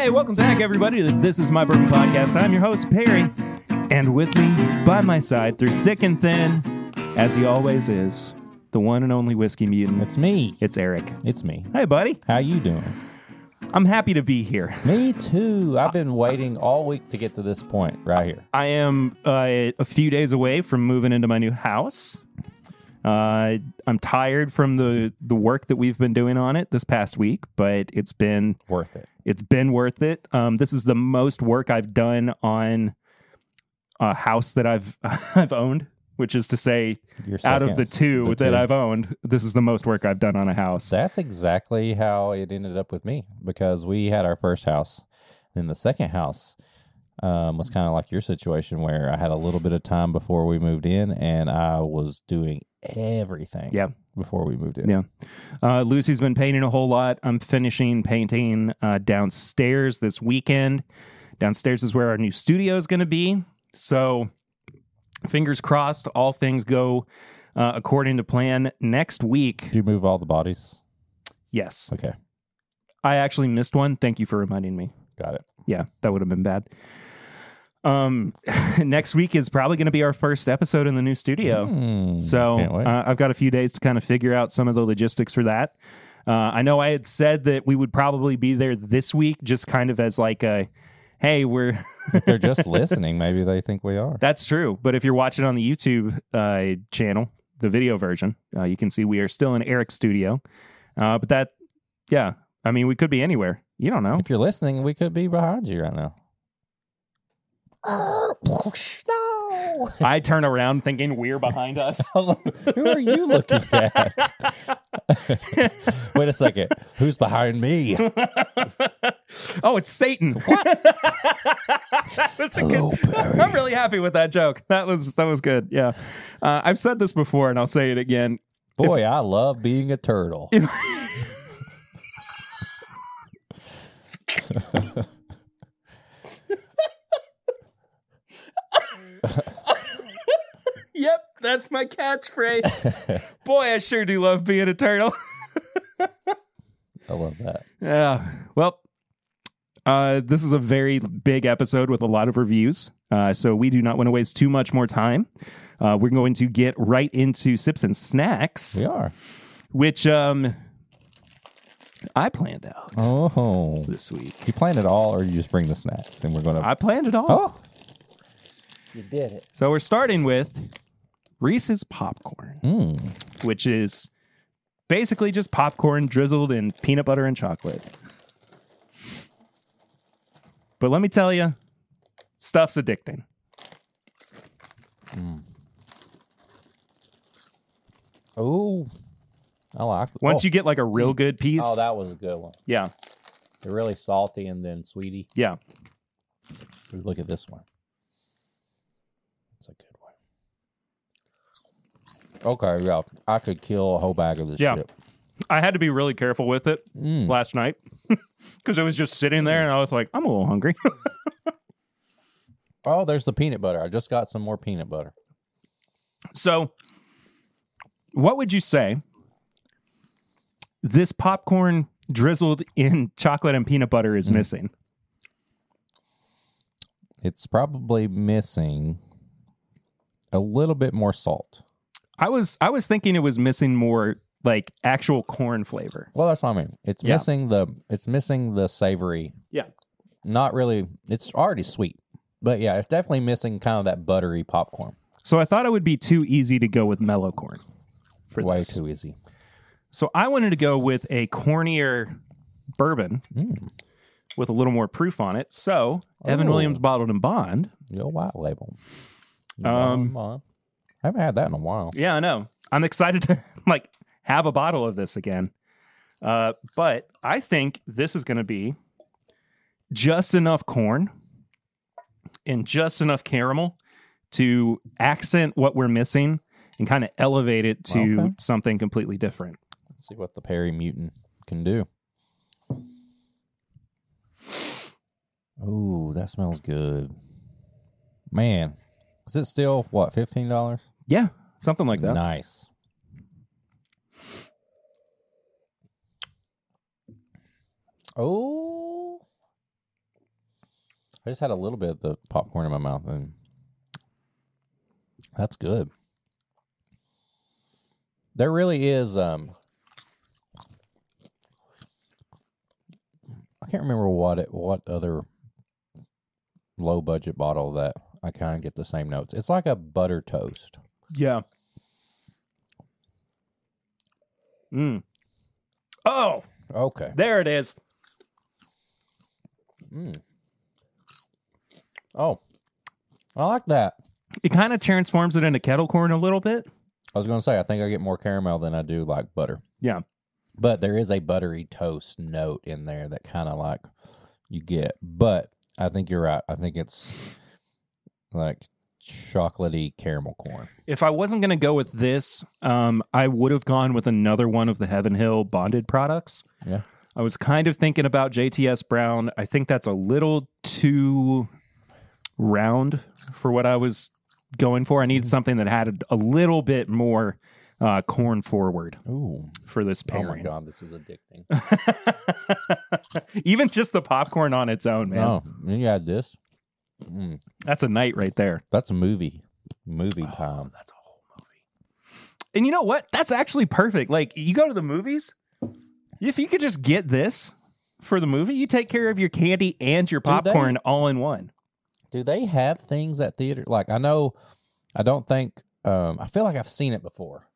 Hey, welcome back, everybody. This is my Bourbon Podcast. I'm your host, Perry. And with me, by my side, through thick and thin, as he always is, the one and only whiskey mutant. It's me. It's Eric. It's me. Hey, buddy. How you doing? I'm happy to be here. Me too. I've been waiting all week to get to this point right here. I am a few days away from moving into my new house. I'm tired from the work that we've been doing on it this past week, but it's been Worth it. It's been worth it. This is the most work I've done on a house that I've owned, which is to say, out of the two that I've owned, this is the most work I've done on a house. That's exactly how it ended up with me, because we had our first house. Then the second house was kind of like your situation, where I had a little bit of time before we moved in, and I was doing everything before we moved in. Yeah. Lucy's been painting a whole lot. I'm finishing painting downstairs this weekend. Downstairs is where our new studio is going to be. So fingers crossed, all things go according to plan. Next week. Did you move all the bodies? Yes. Okay. I actually missed one. Thank you for reminding me. Got it. Yeah, that would have been bad. Next week is probably going to be our first episode in the new studio. So I've got a few days to kind of figure out some of the logistics for that. I know I had said that we would probably be there this week, just kind of as like a, hey, we're... If they're just listening, maybe they think we are. That's true. But if you're watching on the YouTube channel, the video version, you can see we are still in Eric's studio. But that, yeah, I mean, we could be anywhere. You don't know. If you're listening, we could be behind you right now. No! I turn around thinking we're behind us. Who are you looking at? Wait a second. Who's behind me? Oh, it's Satan. What? Hello, Perry. I'm really happy with that joke. That was good. Yeah. I've said this before, and I'll say it again. Boy, I love being a turtle. Yep, that's my catchphrase. Boy, I sure do love being a turtle. I love that. Yeah. Well, this is a very big episode with a lot of reviews. So we do not want to waste too much more time. We're going to get right into Sips and Snacks. We are. Which I planned out this week. You planned it all, or you just bring the snacks and we're going to... I planned it all. Oh. You did it. So we're starting with Reese's Popcorn, which is basically just popcorn drizzled in peanut butter and chocolate. But let me tell you, stuff's addicting. Oh, I like it. Once you get like a real good piece. Oh, that was a good one. Yeah. They're really salty and then sweety. Yeah. Look at this one. It's a good one. Okay, yeah. I could kill a whole bag of this shit. I had to be really careful with it last night because it was just sitting there and I was like, I'm a little hungry. Oh, there's the peanut butter. I just got some more peanut butter. So, what would you say this popcorn drizzled in chocolate and peanut butter is missing? It's probably missing a little bit more salt. I was thinking it was missing more like actual corn flavor. Well, that's what I mean. It's missing the savory. Yeah. Not really. It's already sweet. But yeah, it's definitely missing kind of that buttery popcorn. So I thought it would be too easy to go with mellow corn. Way too easy. So I wanted to go with a cornier bourbon with a little more proof on it. So Evan Williams Bottled and Bond. Your white label. I haven't had that in a while. Yeah, I know. I'm excited to like have a bottle of this again. But I think this is going to be just enough corn and just enough caramel to accent what we're missing and kind of elevate it to something completely different. Let's see what the Perry Mutant can do. Oh, that smells good. Man, is it still, what, $15? Yeah, something like that. Nice. Oh, I just had a little bit of the popcorn in my mouth, and that's good. There really is. I can't remember what other low budget bottle that I kind of get the same notes. It's like a butter toast. Yeah. Oh, Okay. there it is. Oh, I like that. It kind of transforms it into kettle corn a little bit. I was going to say, I think I get more caramel than I do like butter. Yeah. But there is a buttery toast note in there that kind of like you get. But I think you're right. I think it's like chocolatey caramel corn. If I wasn't going to go with this, I would have gone with another one of the Heaven Hill bonded products. Yeah. I was kind of thinking about JTS Brown. I think that's a little too round for what I was going for. I needed something that had a little bit more corn forward for this pairing. Oh my God, this is addicting. Even just the popcorn on its own, man. Oh, you add this. That's a night right there. That's a movie time. That's a whole movie. And you know what? That's actually perfect. Like, you go to the movies, if you could just get this for the movie, you take care of your candy and your popcorn all in one. Do they have things at theater? Like, I know, I don't think, I feel like I've seen it before,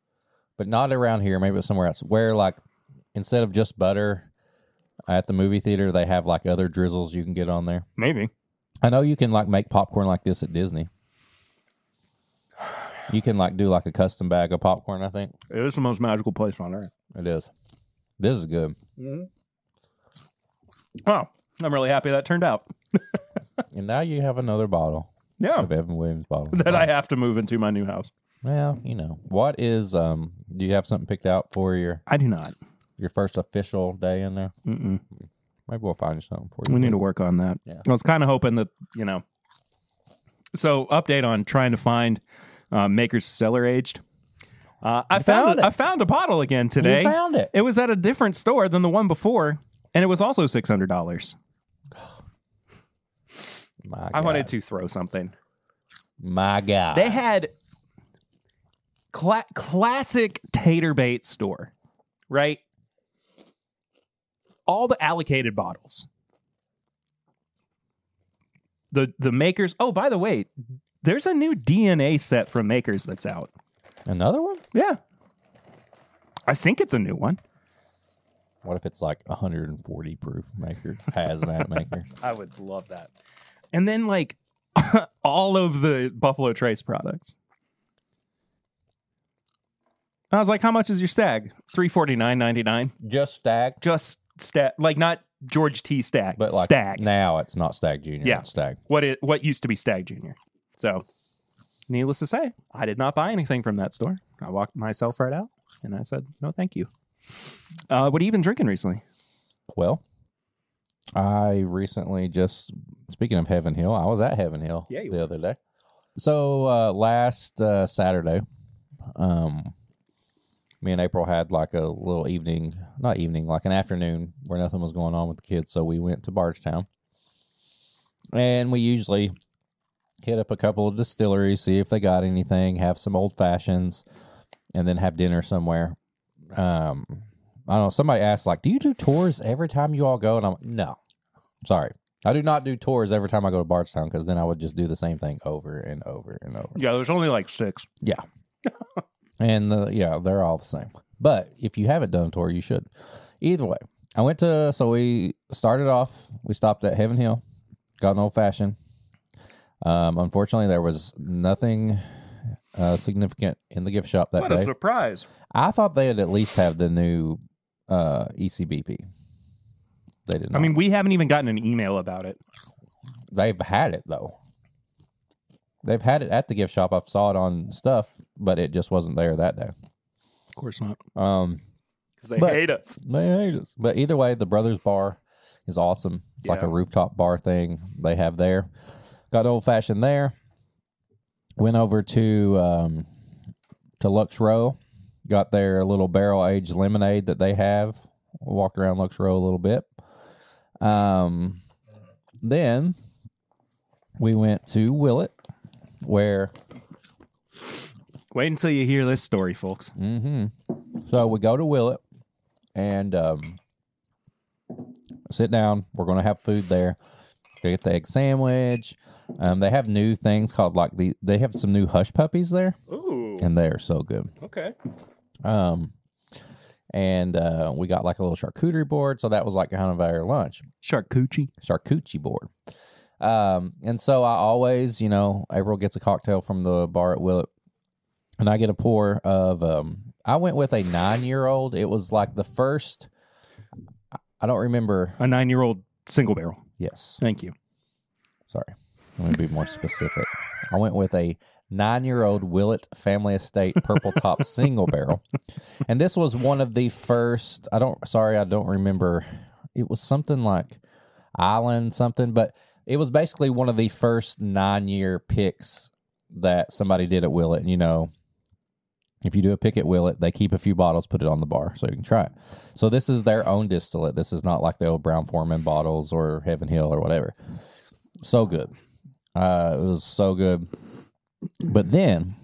but not around here. Maybe it's somewhere else where, like, instead of just butter at the movie theater, they have like other drizzles you can get on there. Maybe. I know you can like make popcorn like this at Disney. You can like do like a custom bag of popcorn, I think. It is the most magical place on earth. It is. This is good. Oh, I'm really happy that turned out. And now you have another bottle. Yeah. Of Evan Williams bottle. That I have to move into my new house. Well, you know. What is do you have something picked out for I do not. your first official day in there? Mm-mm. Maybe we'll find something for you. We need to work on that. Yeah. I was kind of hoping that, So, update on trying to find Maker's Cellar Aged. I found a bottle again today. You found it. It was at a different store than the one before, and it was also $600. I wanted to throw something. My God. They had classic tater bait store, right? All the allocated bottles. The Makers. Oh, by the way, there's a new DNA set from Makers that's out. Another one? Yeah. I think it's a new one. What if it's like 140 proof Makers, hazmat Makers? I would love that. And then like all of the Buffalo Trace products. I was like, how much is your stag? $349.99. Just Stag? Just stag, like not George T. Stag, But like Stag. now it's not Stag Junior. Yeah. It's Stag. What used to be Stag Junior. So, needless to say, I did not buy anything from that store. I walked myself right out, and I said, no, thank you. What have you been drinking recently? Well, I recently speaking of Heaven Hill, I was at Heaven Hill the other day. So last Saturday, me and April had like a little like an afternoon where nothing was going on with the kids. So we went to Bardstown, and we usually hit up a couple of distilleries, see if they got anything, have some old fashions, and then have dinner somewhere. I don't know. Somebody asked, like, do you do tours every time you all go? And I'm like, no, sorry. I do not do tours every time I go to Bardstown, because then I would just do the same thing over and over and over. Yeah, there's only like 6. Yeah. And they're all the same. But if you haven't done a tour, you should. Either way, we started off, we stopped at Heaven Hill, got an old fashioned. Unfortunately, there was nothing significant in the gift shop that day. What a surprise. I thought they'd at least have the new ECBP. They did not. I mean, we haven't even gotten an email about it. They've had it, though. They've had it at the gift shop. I saw it on stuff, but it just wasn't there that day. Of course not. Because they hate us. They hate us. But either way, the Brothers Bar is awesome. It's like a rooftop bar thing they have there. Got old fashioned there. Went over to Lux Row. Got their little barrel aged lemonade that they have. Walked around Lux Row a little bit. Then we went to Willett, where... Wait until you hear this story, folks. So we go to Willett and sit down. We're going to have food there. Get the egg sandwich. They have new things called they have some new hush puppies there. Ooh. And they're so good. Okay. And we got like a little charcuterie board. So that was like kind of our lunch. Charcuterie board. And so I always, April gets a cocktail from the bar at Willett. And I get a pour of, I went with a 9-year-old. It was like the first, I don't remember. A 9-year-old single barrel. Yes. Thank you. Sorry. I'm going to be more specific. I went with a 9-year-old Willett Family Estate Purple Top single barrel. And this was one of the first, I don't remember. It was something like Island something, but it was basically one of the first 9-year picks that somebody did at Willett. And, if you do a pick at Willett, they keep a few bottles, put it on the bar so you can try it. So this is their own distillate. This is not like the old Brown-Forman bottles or Heaven Hill or whatever. So good. It was so good. But then,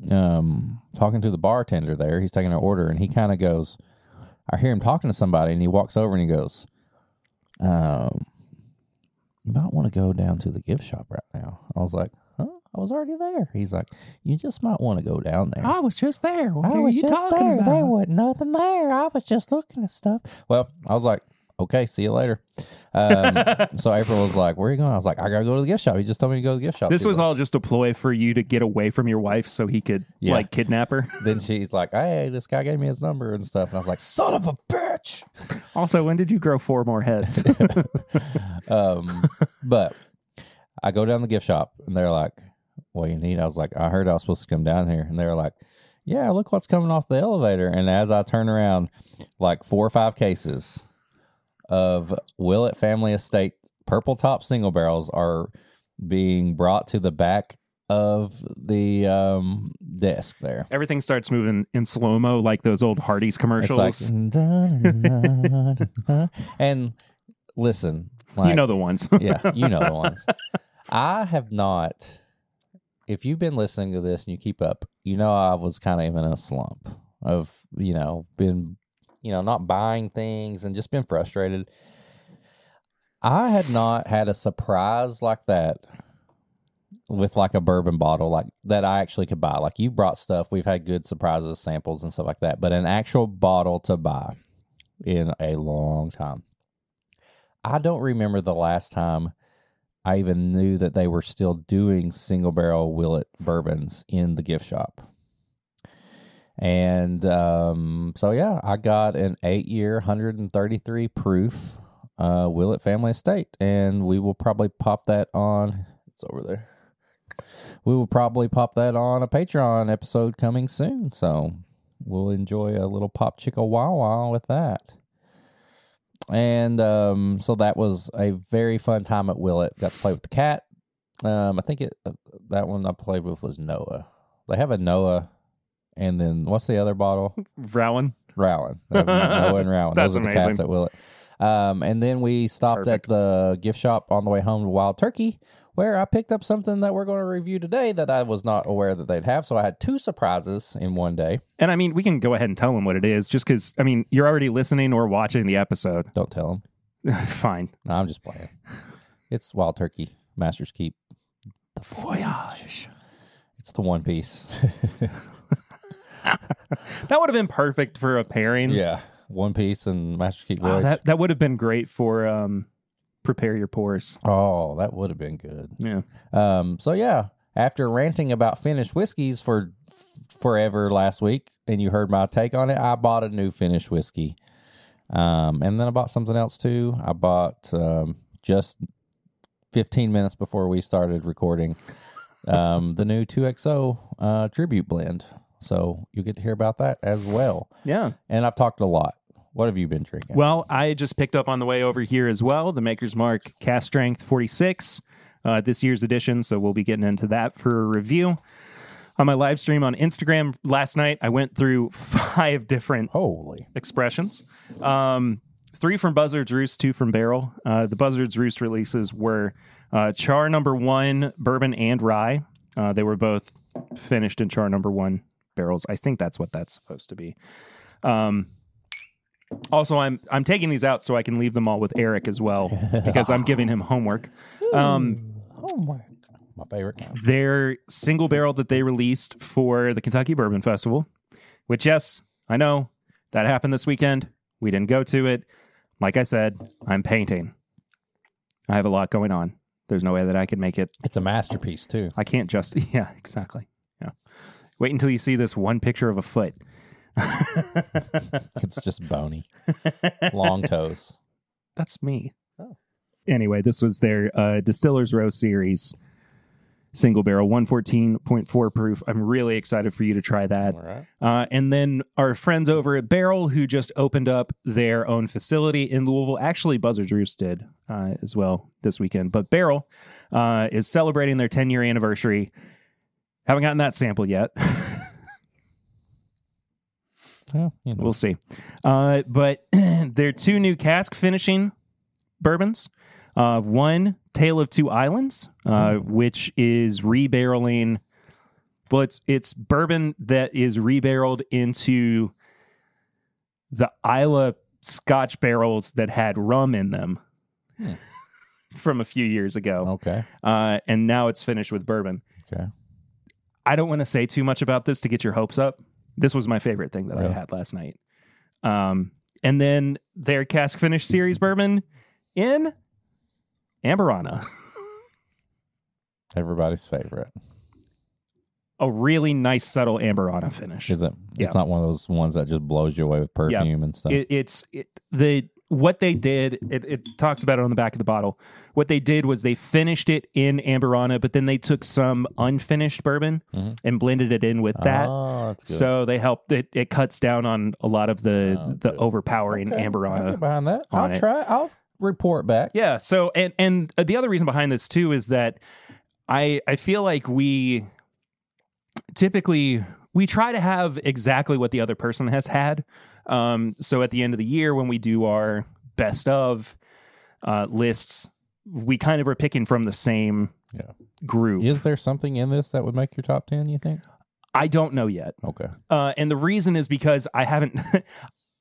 talking to the bartender there, he's taking our order, and he kind of goes, I hear him talking to somebody, and he walks over and he goes, you might want to go down to the gift shop right now. I was like, I was already there. He's like, you just might want to go down there. I was just there. What I are was you just talking there. about? There wasn't nothing there. I was just looking at stuff. Well, I was like, okay, see you later. So April was like, where are you going? I was like, I got to go to the gift shop. He just told me to go to the gift shop. This was all just a ploy for you to get away from your wife so he could, kidnap her. Then she's like, hey, this guy gave me his number and stuff. And I was like, son of a bitch. Also, when did you grow 4 more heads? But I go down the gift shop, and they're like, what do you need? I was like, I heard I was supposed to come down here. And they were like, yeah, look what's coming off the elevator. And as I turn around, like 4 or 5 cases of Willett Family Estate Purple Top single barrels are being brought to the back of the desk there. Everything starts moving in slow-mo like those old Hardee's commercials. It's like, and listen. Like, you know the ones. Yeah, you know the ones. I have not... If you've been listening to this and you keep up, I was kind of in a slump of, been, not buying things and just been frustrated. I had not had a surprise like that with like a bourbon bottle like that I actually could buy. Like you've brought stuff. We've had good surprises, samples and stuff like that, but an actual bottle to buy in a long time. I don't remember the last time I even knew that they were still doing single barrel Willett bourbons in the gift shop. And I got an 8-year, 133 proof Willett Family Estate, and we will probably pop that on. It's over there. We will probably pop that on a Patreon episode coming soon. So we'll enjoy a little pop chicka wow wow with that. And so that was a very fun time at Willett. Got to play with the cat. I think that one I played with was Noah. They have a Noah, and then what's the other bottle? Rowan. Noah and Rowan. That's Those are the amazing. cats at Willett. And then we stopped at the gift shop on the way home to Wild Turkey, where I picked up something that we're going to review today that I was not aware that they'd have. So I had 2 surprises in one day. And I mean, we can go ahead and tell them what it is, just because, I mean, you're already listening or watching the episode. Don't tell them. Fine. No, I'm just playing. It's Wild Turkey, Master's Keep. The Voyage. It's the One Piece. That would have been perfect for a pairing. Yeah. One Piece and Master's Keep Voyage. That would have been great for Prepare Your Pours. Oh, that would have been good. Yeah. After ranting about finished whiskeys for forever last week, and you heard my take on it, I bought a new finished whiskey. And then I bought something else too. I bought just 15 minutes before we started recording the new 2XO tribute blend. So you get to hear about that as well. Yeah. And I've talked a lot. What have you been drinking? Well, I just picked up on the way over here as well, the Maker's Mark Cask Strength 46, this year's edition, so we'll be getting into that for a review. On my live stream on Instagram last night, I went through 5 different expressions. 3 from Buzzard's Roost, 2 from Barrel. The Buzzard's Roost releases were Char number 1, bourbon and rye. They were both finished in char number 1 barrels. I think that's what that's supposed to be. Also, I'm taking these out so I can leave them all with Eric as well because I'm giving him homework. Homework. My favorite kind. Their single barrel that they released for the Kentucky Bourbon Festival, which, yes, I know that happened this weekend. We didn't go to it. Like I said, I'm painting. I have a lot going on. There's no way that I can make it. It's a masterpiece, too. I can't just... Yeah, exactly. Yeah. Wait until you see this one picture of a foot. It's just bony. Long toes. That's me. Oh. Anyway, this was their Distiller's Row Series single barrel, 114.4 proof. I'm really excited for you to try that. All right. And then our friends over at Barrel, who just opened up their own facility in Louisville. Actually, Buzzard's Roost did as well this weekend. But Barrel is celebrating their 10-year anniversary. Haven't gotten that sample yet. Well, you know. We'll see. But they're 2 new cask finishing bourbons. One, Tale of Two Islands, which is rebarreling. Well, it's bourbon that is rebarreled into the Isla Scotch barrels that had rum in them from a few years ago. Okay. And now it's finished with bourbon. Okay. I don't want to say too much about this to get your hopes up. This was my favorite thing that I had last night. And then their cask finish series bourbon in Amberana. Everybody's favorite. A really nice, subtle Amberana finish. Is it? Yeah. It's not one of those ones that just blows you away with perfume and stuff. What they did, it talks about it on the back of the bottle. What they did was they finished it in Amberana, but then they took some unfinished bourbon and blended it in with that. Oh, that's good. So they helped it cuts down on a lot of the overpowering Amberana. I'll get behind that. on I'll try. I'll report back. Yeah. So and the other reason behind this too is that I feel like we typically try to have exactly what the other person has had. So at the end of the year, when we do our best of lists, we kind of are picking from the same group. Is there something in this that would make your top 10, you think? I don't know yet. Okay. And the reason is because I haven't...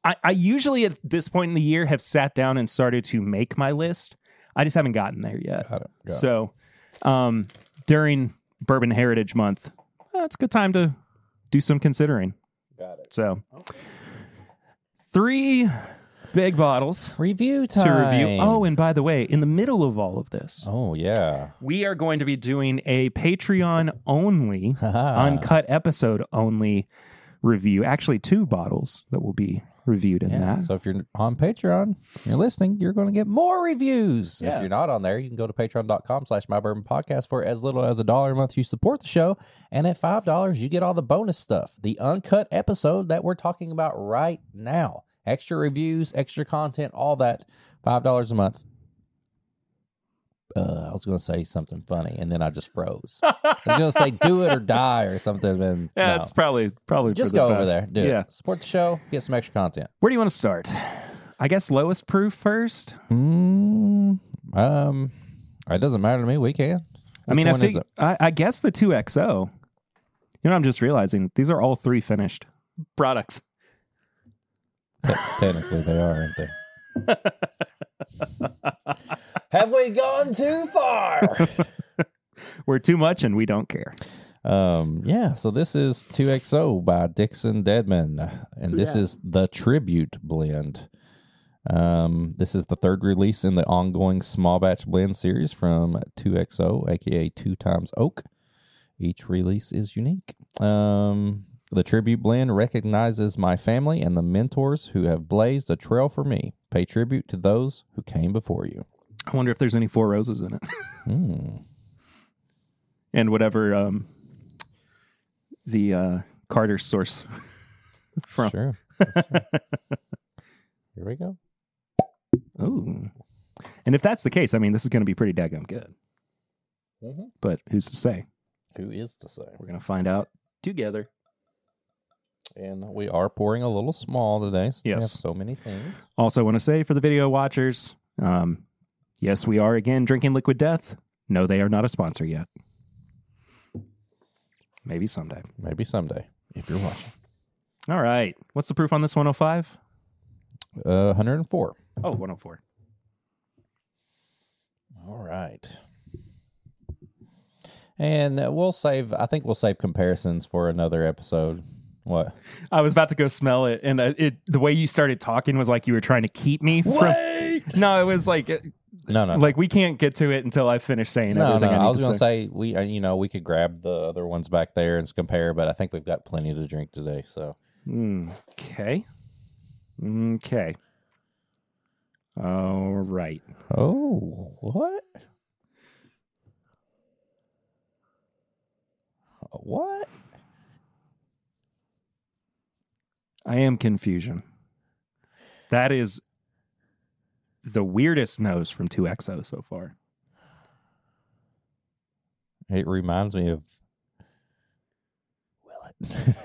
I usually at this point in the year have sat down and started to make my list. I just haven't gotten there yet. Got it. So during Bourbon Heritage Month, it's a good time to do some considering. Got it. So 3 big bottles Review time. to review. Oh, and by the way, in the middle of all of this, Oh, yeah. we are going to be doing a Patreon only, uncut episode only review. Actually, 2 bottles that will be reviewed in that. So if you're on Patreon, you're listening, you're going to get more reviews. Yeah. If you're not on there, you can go to patreon.com/mybourbonpodcast. For as little as $1 a month, you support the show. And at $5, you get all the bonus stuff. The uncut episode that we're talking about right now. Extra reviews, extra content, all that. $5 a month. I was going to say something funny, and then I just froze. I was going to say do it or die or something. And Yeah, no. it's probably Just for the go over best. there. Do Yeah. it. Support the show. Get some extra content. Where do you want to start? I guess lowest proof first. It doesn't matter to me. We can. I mean, Which one is it? I guess the 2XO. You know, I'm just realizing these are all 3 finished products. Technically, they are, aren't they? Have we gone too far? We're too much and we don't care. Yeah. So this is 2XO by Dixon Deadman, and this is the Tribute Blend. This is the 3rd release in the ongoing small batch blend series from 2XO, aka 2 times Oak. Each release is unique. The Tribute Blend recognizes my family and the mentors who have blazed a trail for me. Pay tribute to those who came before you. I wonder if there's any 4 Roses in it. And whatever the Carter source from. Sure. Here we go. Ooh. And if that's the case, I mean, this is going to be pretty daggum good. But who's to say? Who is to say? We're going to find out together. And we are pouring a little small today. Since we have Yes. so many things. Also want to say for the video watchers, yes, we are again drinking Liquid Death. No, they are not a sponsor yet. Maybe someday. Maybe someday, if you're watching. All right. What's the proof on this 105? 104. Oh, 104. All right. And I think we'll save comparisons for another episode. What? I was about to go smell it, and the way you started talking was like you were trying to keep me from... Wait! No, it was like... No. Like, we can't get to it until I finish saying everything I need I was to going to say. we could grab the other ones back there and compare, but I think we've got plenty to drink today, so... Okay. All right. Oh, what? What? I am confusion. That is the weirdest nose from 2XO so far. It reminds me of Willet.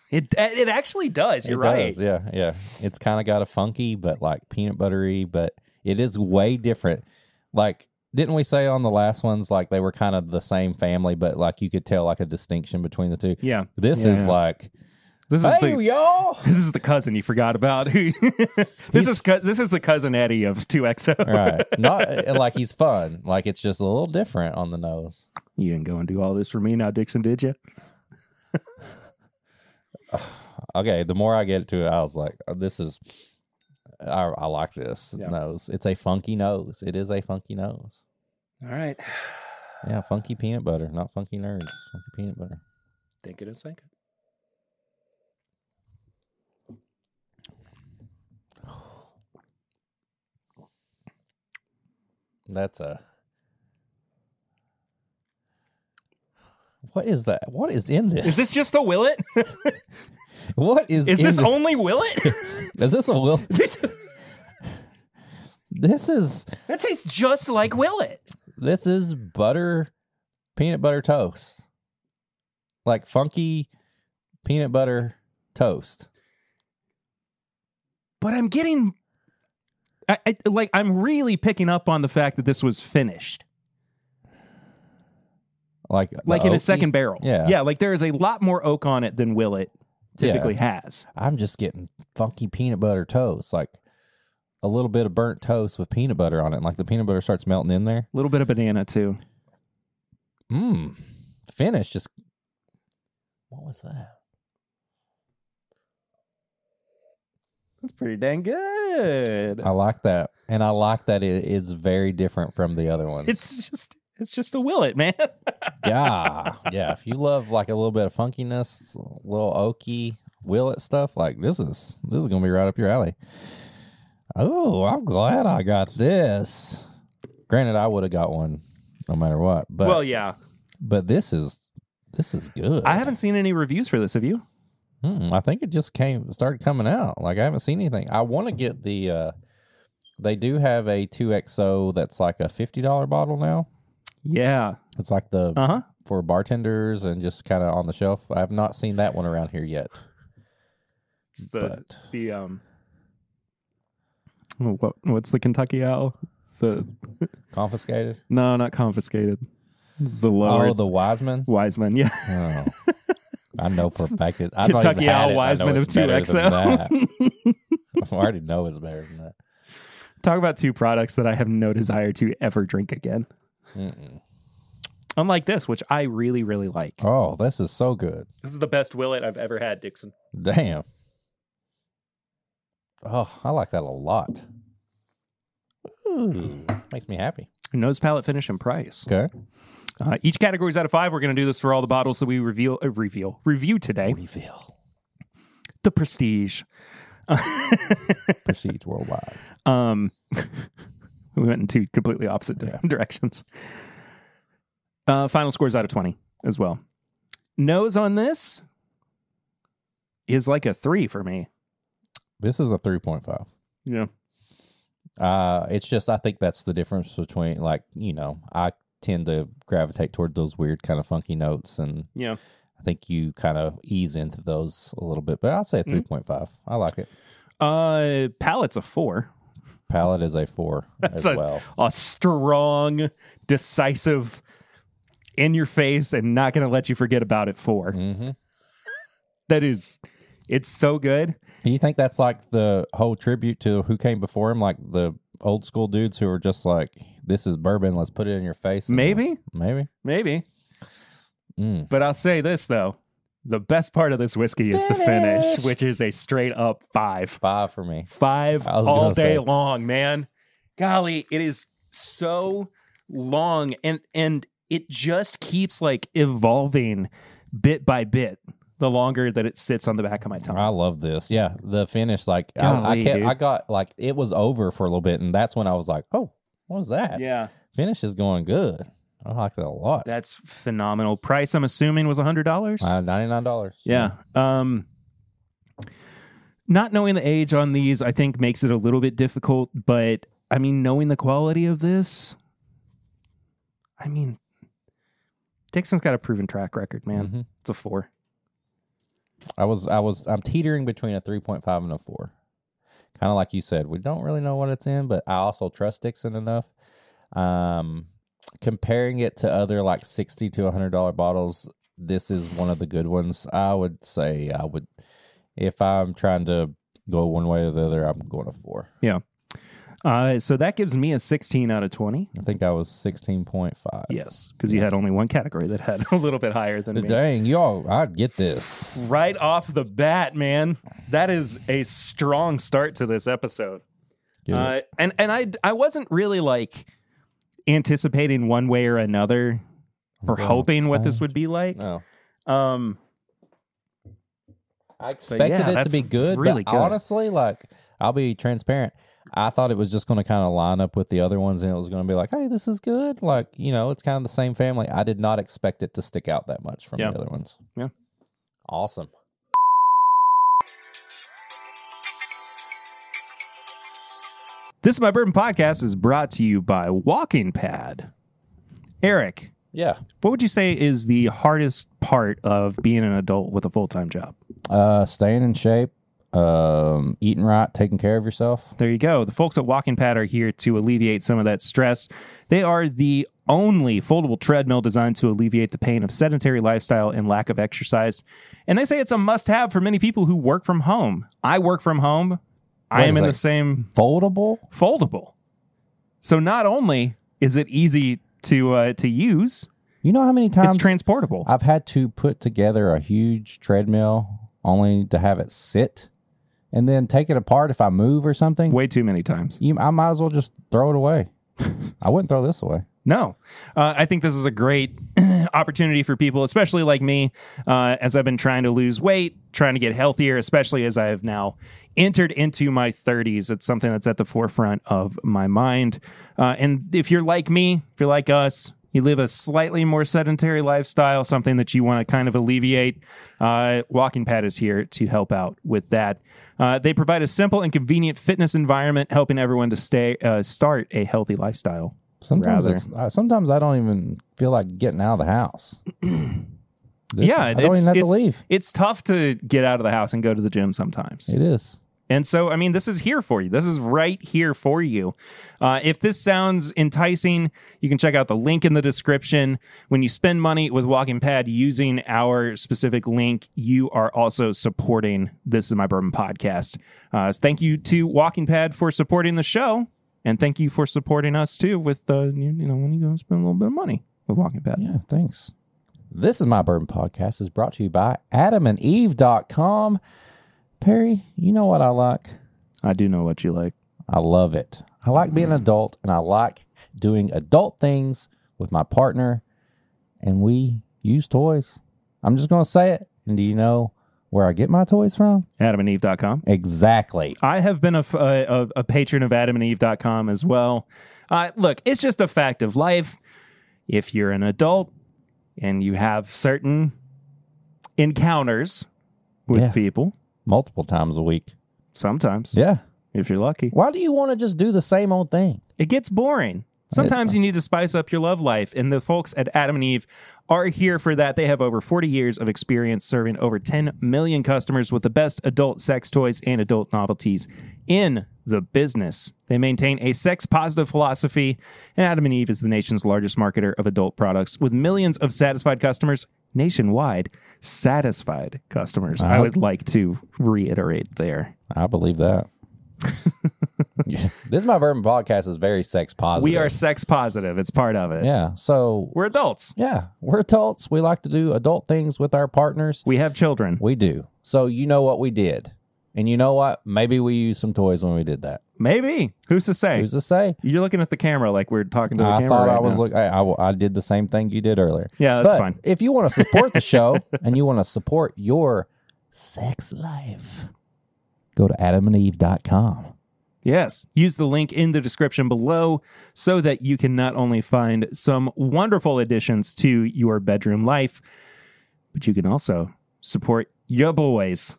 It actually does. You're right. Does, yeah. It's kind of got a funky, but like peanut buttery, but it is way different. Like, didn't we say on the last ones, like they were kind of the same family, but like you could tell like a distinction between the two? Yeah. This is like, this is y'all. This is the cousin you forgot about. This is the cousin Eddie of 2XO. Right. Not like he's fun. Like it's just a little different on the nose. You didn't go and do all this for me now, Dixon, did you? Okay, the more I get to it, I was like, this is, I like this nose. It's a funky nose. It is a funky nose. All right. Yeah, funky peanut butter, not funky nerds. Funky peanut butter. Think it and sink it. That's a... What is that? What is in this? Is this just a Willet? What is this only Willet? Is this a Willet? This is... That tastes just like Willet. This is peanut butter toast. Like funky peanut butter toast. But I'm getting... I'm really picking up on the fact that this was finished. Like in a second barrel. Yeah. Like there is a lot more oak on it than Willet typically has. I'm just getting funky peanut butter toast. Like a little bit of burnt toast with peanut butter on it. And like the peanut butter starts melting in there. A little bit of banana too. Finish just... What was that? That's pretty dang good. I like that. And I like that it is very different from the other ones. It's just a Willet, man. Yeah. If you love like a little bit of funkiness, a little oaky Willet stuff, like this is gonna be right up your alley. Oh, I'm glad I got this. Granted, I would have got one no matter what. But well, yeah. But this is good. I haven't seen any reviews for this. Have you? I think it just started coming out. Like I haven't seen anything. I want to get the. They do have a 2XO that's like a $50 bottle now. Yeah, it's like the for bartenders and just kind of on the shelf. I have not seen that one around here yet. It's what's the Kentucky Owl? The confiscated? No, not confiscated. The lower. Oh, the Wiseman. Wiseman, yeah. Oh. I know for a fact that I Kentucky Owl Wiseman of 2XO. I already know it's better than that. Talk about two products that I have no desire to ever drink again. Unlike this, which I really, really like. Oh, this is so good. This is the best Willet I've ever had, Dixon. Damn. Oh, I like that a lot. Ooh, makes me happy. Nose, palate, finish, and price. Okay. Each category is out of 5. We're going to do this for all the bottles that we review today. Reveal. The Prestige. Prestige worldwide. We went in two completely opposite directions. Final scores out of 20 as well. Nose on this is like a 3 for me. This is a 3.5. Yeah. It's just, I think that's the difference between, like, I tend to gravitate toward those weird kind of funky notes, and yeah, I think you kind of ease into those a little bit, but I'd say a 3.5. I like it. Palate's a 4. palate is a 4 That's as well. a strong, decisive, in your face, and not going to let you forget about it 4. Mm-hmm. That is, it's so good. Do you think that's like the whole tribute to who came before him, like the old school dudes who were just like, this is bourbon, let's put it in your face? Maybe. Maybe. But I'll say this, though. The best part of this whiskey is the finish, which is a straight up 5. 5 for me. 5 all day long, man. Golly, it is so long, and it just keeps like evolving bit by bit the longer that it sits on the back of my tongue. I love this. Yeah, the finish, like Golly, I got like it was over for a little bit, and that's when I was like, oh, what was that? Yeah, finish is going good. I like that a lot. That's phenomenal. Price, I'm assuming, was $100. $99. Yeah. Not knowing the age on these, I think, makes it a little bit difficult. But I mean, knowing the quality of this, I mean, Dixon's got a proven track record, man. Mm-hmm. It's a 4. I'm teetering between a 3.5 and a 4. Kind of like you said, we don't really know what it's in, but I also trust Dixon enough. Comparing it to other like $60 to $100 bottles, this is one of the good ones. I would say if I'm trying to go one way or the other, I'm going a 4. Yeah. So that gives me a 16 out of 20. I think I was 16.5. Yes, because you had only one category that had a little bit higher than me. Dang, y'all, I'd get this. Right off the bat, man. That is a strong start to this episode. And I wasn't really like anticipating one way or another or hoping what this would be like. No. I expected it to be good, really but good. Honestly, like, I'll be transparent. I thought it was just going to kind of line up with the other ones, and it was going to be like, hey, this is good. Like, you know, it's kind of the same family. I did not expect it to stick out that much from the other ones. Yeah. Awesome. This is My Bourbon Podcast is brought to you by Walking Pad. Eric, Yeah. what would you say is the hardest part of being an adult with a full-time job? Staying in shape, eating right, taking care of yourself. There you go. The folks at Walking Pad are here to alleviate some of that stress. They are the only foldable treadmill designed to alleviate the pain of sedentary lifestyle and lack of exercise. And they say it's a must-have for many people who work from home. I work from home. I am in the same... Foldable. So not only is it easy to use, you know how many times it's transportable. I've had to put together a huge treadmill only to have it sit and then take it apart if I move or something? Way too many times. I might as well just throw it away. I wouldn't throw this away. No. I think this is a great opportunity for people, especially like me, as I've been trying to lose weight, trying to get healthier, especially as I have now entered into my 30s. It's something that's at the forefront of my mind. And if you're like me, if you're like us, you live a slightly more sedentary lifestyle, something that you want to kind of alleviate, Walking Pad is here to help out with that. They provide a simple and convenient fitness environment, helping everyone to start a healthy lifestyle. Sometimes I don't even feel like getting out of the house. I don't even have to leave. It's tough to get out of the house and go to the gym sometimes. It is. And so, I mean, this is here for you. This is right here for you. If this sounds enticing, you can check out the link in the description. When you spend money with Walking Pad using our specific link, you are also supporting This Is My Bourbon Podcast. Thank you to Walking Pad for supporting the show. And thank you for supporting us, too, with, when you go spend a little bit of money with Walking Pad. Yeah, thanks. This Is My Bourbon Podcast is brought to you by AdamandEve.com. Perry, you know what I like? I do know what you like. I love it. I like being an adult, and I like doing adult things with my partner, and we use toys. I'm just going to say it. And do you know where I get my toys from? AdamandEve.com. Exactly. I have been a patron of AdamandEve.com as well. Look, it's just a fact of life. If you're an adult and you have certain encounters with people. Multiple times a week. Sometimes. Yeah. If you're lucky. Why do you want to just do the same old thing? It gets boring. Sometimes you need to spice up your love life, and the folks at Adam and Eve are here for that. They have over 40 years of experience serving over 10 million customers with the best adult sex toys and adult novelties in the business. They maintain a sex-positive philosophy, and Adam and Eve is the nation's largest marketer of adult products with millions of satisfied customers nationwide. Satisfied customers. I would like to reiterate there. I believe that. Yeah. This is My Bourbon Podcast is very sex positive. We are sex positive. It's part of it. Yeah. So we're adults. Yeah. We're adults. We like to do adult things with our partners. We have children. We do. So you know what we did. And you know what? Maybe we used some toys when we did that. Maybe. Who's to say? Who's to say? You're looking at the camera like we're talking to the camera. I thought right I was now. looking. I did the same thing you did earlier. Yeah, that's but fine. If you want to support the show and you want to support your sex life, go to adamandeve.com. Yes. Use the link in the description below so that you can not only find some wonderful additions to your bedroom life, but you can also support your boys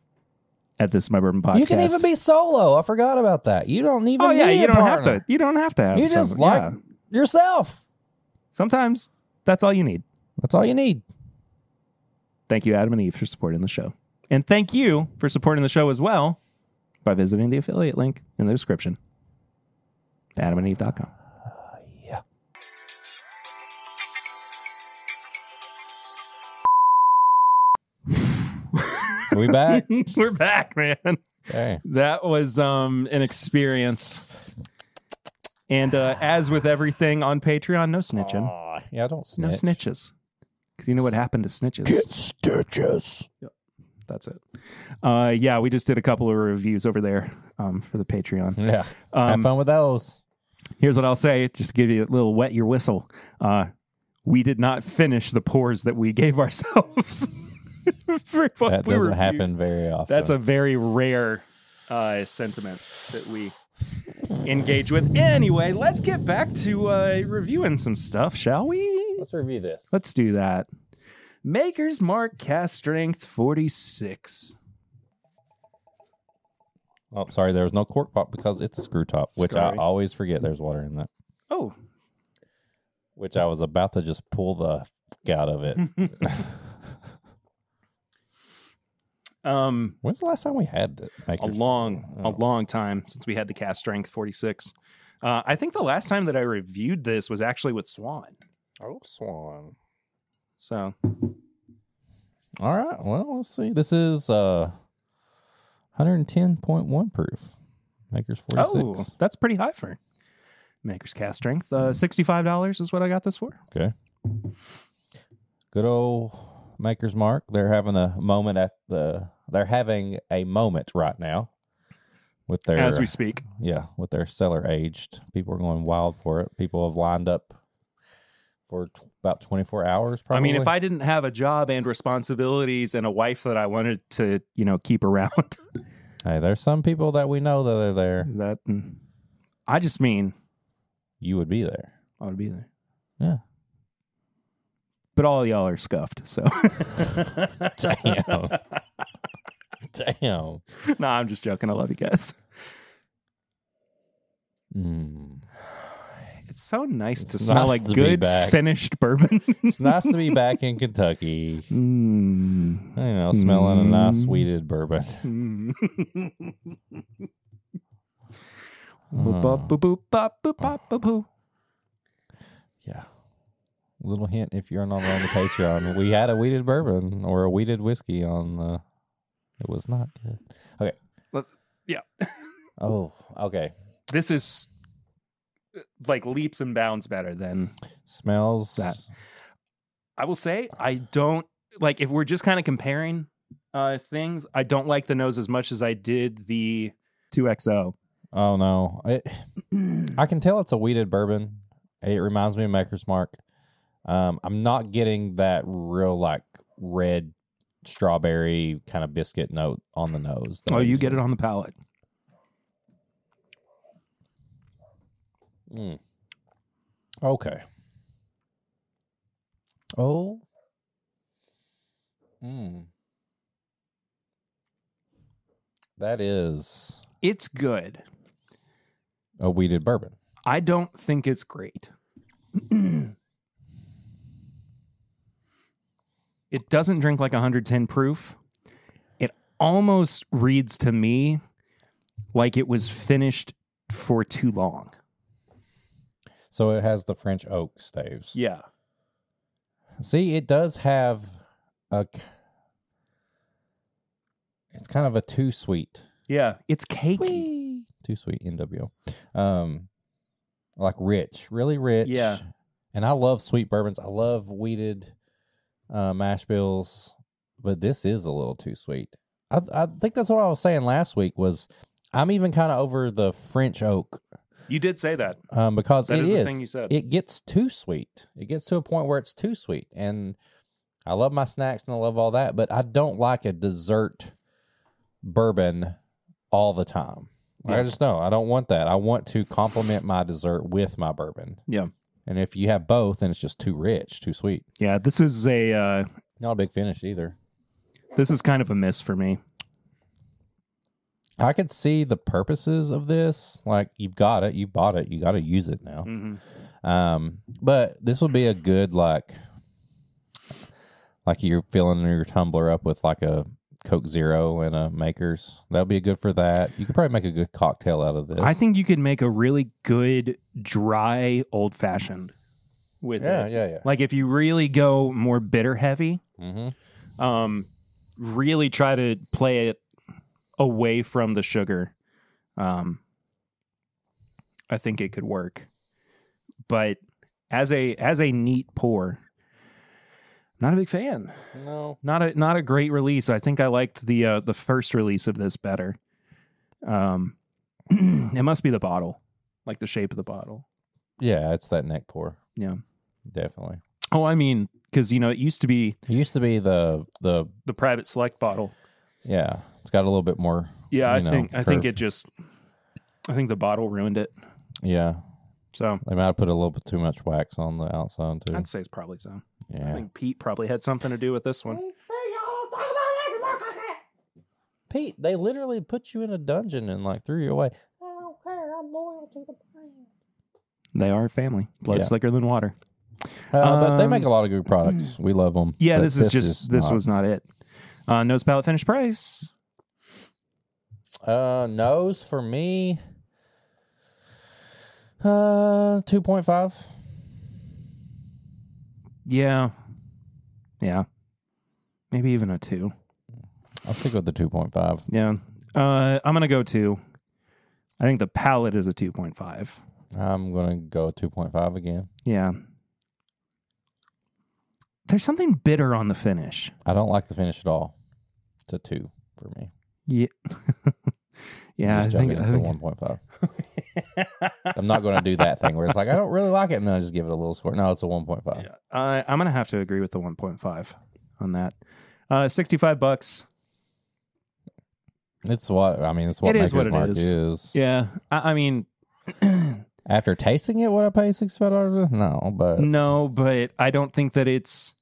at this My Bourbon Podcast. You can even be solo. I forgot about that. You don't even need you a don't partner. have to. You don't have to have You just someone. yourself. Sometimes that's all you need. That's all you need. Thank you, Adam and Eve, for supporting the show. And thank you for supporting the show as well by visiting the affiliate link in the description. adamandeve.com. Yeah. Are we back? We're back, man. Okay. That was an experience. And as with everything on Patreon, no snitching. Yeah, don't snitch. No snitches. Because you know what happened to snitches. Get stitches. Yep. That's it. Yeah, we just did a couple of reviews over there for the Patreon. Yeah. Have fun with those. Here's what I'll say, just to give you a little wet your whistle. We did not finish the pours that we gave ourselves. That doesn't happen very often. That's a very rare sentiment that we engage with. Anyway, let's get back to reviewing some stuff, shall we? Let's review this. Let's do that. Maker's Mark Cask Strength 46. Oh, sorry, there was no cork pop because it's a screw top, which I Sorry. always forget there's water in that. Oh. Which I was about to just pull the f- out of it. When's the last time we had that? A long time since we had the Cask Strength 46. I think the last time that I reviewed this was actually with Swan. Oh, Swan. So, All right. Well, let's see. This is 110.1 proof. Maker's 46. oh, that's pretty high for Maker's Cask Strength. $65 is what I got this for. Okay. Good old Maker's Mark. They're having a moment they're having a moment right now with their As we speak. Yeah, with their cellar aged. People are going wild for it. People have lined up for about 24 hours probably. I mean, if I didn't have a job and responsibilities and a wife that I wanted to, keep around, Hey, there's some people that we know that are there. I just mean You would be there. I would be there. Yeah. But all y'all are scuffed, so. Damn. Damn. No, I'm just joking. I love you guys. It's so nice to smell nice like to be good back. finished bourbon. It's nice to be back in Kentucky. Mm. Smelling a nice wheated bourbon. Boop, bop, boop, boop, bop, boop, bop, boop, boop. Yeah. Little hint if you're not on the Patreon. We had a wheated bourbon or a wheated whiskey on it was not good. Okay. Yeah. Oh, okay. This is like leaps and bounds better than Smells that. I will say I don't like if we're just kind of comparing things, I don't like the nose as much as I did the 2XO. Oh no. I can tell it's a wheated bourbon. It reminds me of Maker's Mark. I'm not getting that real like red strawberry kind of biscuit note on the nose. Oh, you get it on the palate. Okay. Oh. That is It's good. a wheated bourbon. I don't think it's great. It doesn't drink like 110 proof. It almost reads to me like it was finished for too long. So it has the French oak staves. Yeah. See, it does have it's kind of a too sweet. Yeah. It's cakey. Whee! Too sweet, NWO. Like rich, really rich. Yeah. And I love sweet bourbons. I love weeded mash bills, but this is a little too sweet. I think that's what I was saying last week was I'm even kind of over the French oak. You did say that. Because that it is the thing you said. It gets too sweet. It gets to a point where it's too sweet. And I love my snacks and I love all that, but I don't like a dessert bourbon all the time. Yeah. I just don't. I don't want that. I want to complement my dessert with my bourbon. Yeah. And if you have both, then it's just too rich, too sweet. Yeah, this is not a big finish either. This is kind of a miss for me. I could see the purposes of this. Like, you've got it, you bought it, you got to use it now. Mm-hmm. But this would be a good, like you're filling your tumbler up with like a Coke Zero and a Maker's. That would be good for that. You could probably make a good cocktail out of this. I think you could make a really good dry old-fashioned with it. Yeah. Like, if you really go more bitter heavy, really try to play it away from the sugar, I think it could work. But as a neat pour, not a big fan. No, not a great release. I think I liked the first release of this better. It must be the bottle, like the shape of the bottle. Yeah, it's that neck pour. Yeah, definitely. Oh, I mean, because it used to be the private select bottle. Yeah, it's got a little bit more. Yeah, I think the bottle ruined it. Yeah, so they might have put a little bit too much wax on the outside too. I'd say it's probably so. Yeah, I think Pete probably had something to do with this one. Pete, they literally put you in a dungeon and like threw you away. I don't care. I'm loyal to the brand. They are family. Blood's thicker than water. But they make a lot of good products. We love them. Yeah, this was not it. Nose, palate, finish, price. Nose for me, 2.5. Yeah, maybe even a 2. I'll stick with the 2.5. Yeah, I'm gonna go 2. I think the palate is a 2.5. I'm gonna go 2.5 again. Yeah. There's something bitter on the finish. I don't like the finish at all. It's a 2 for me. Yeah. Yeah, I think it's a 1.5. I'm not going to do that thing where it's like, I don't really like it, and then I just give it a little score. No, it's a 1.5. Yeah. I'm going to have to agree with the 1.5 on that. $65. It's what Maker's Mark is. Yeah. I mean... After tasting it, would I pay $65? No, but I don't think that it's...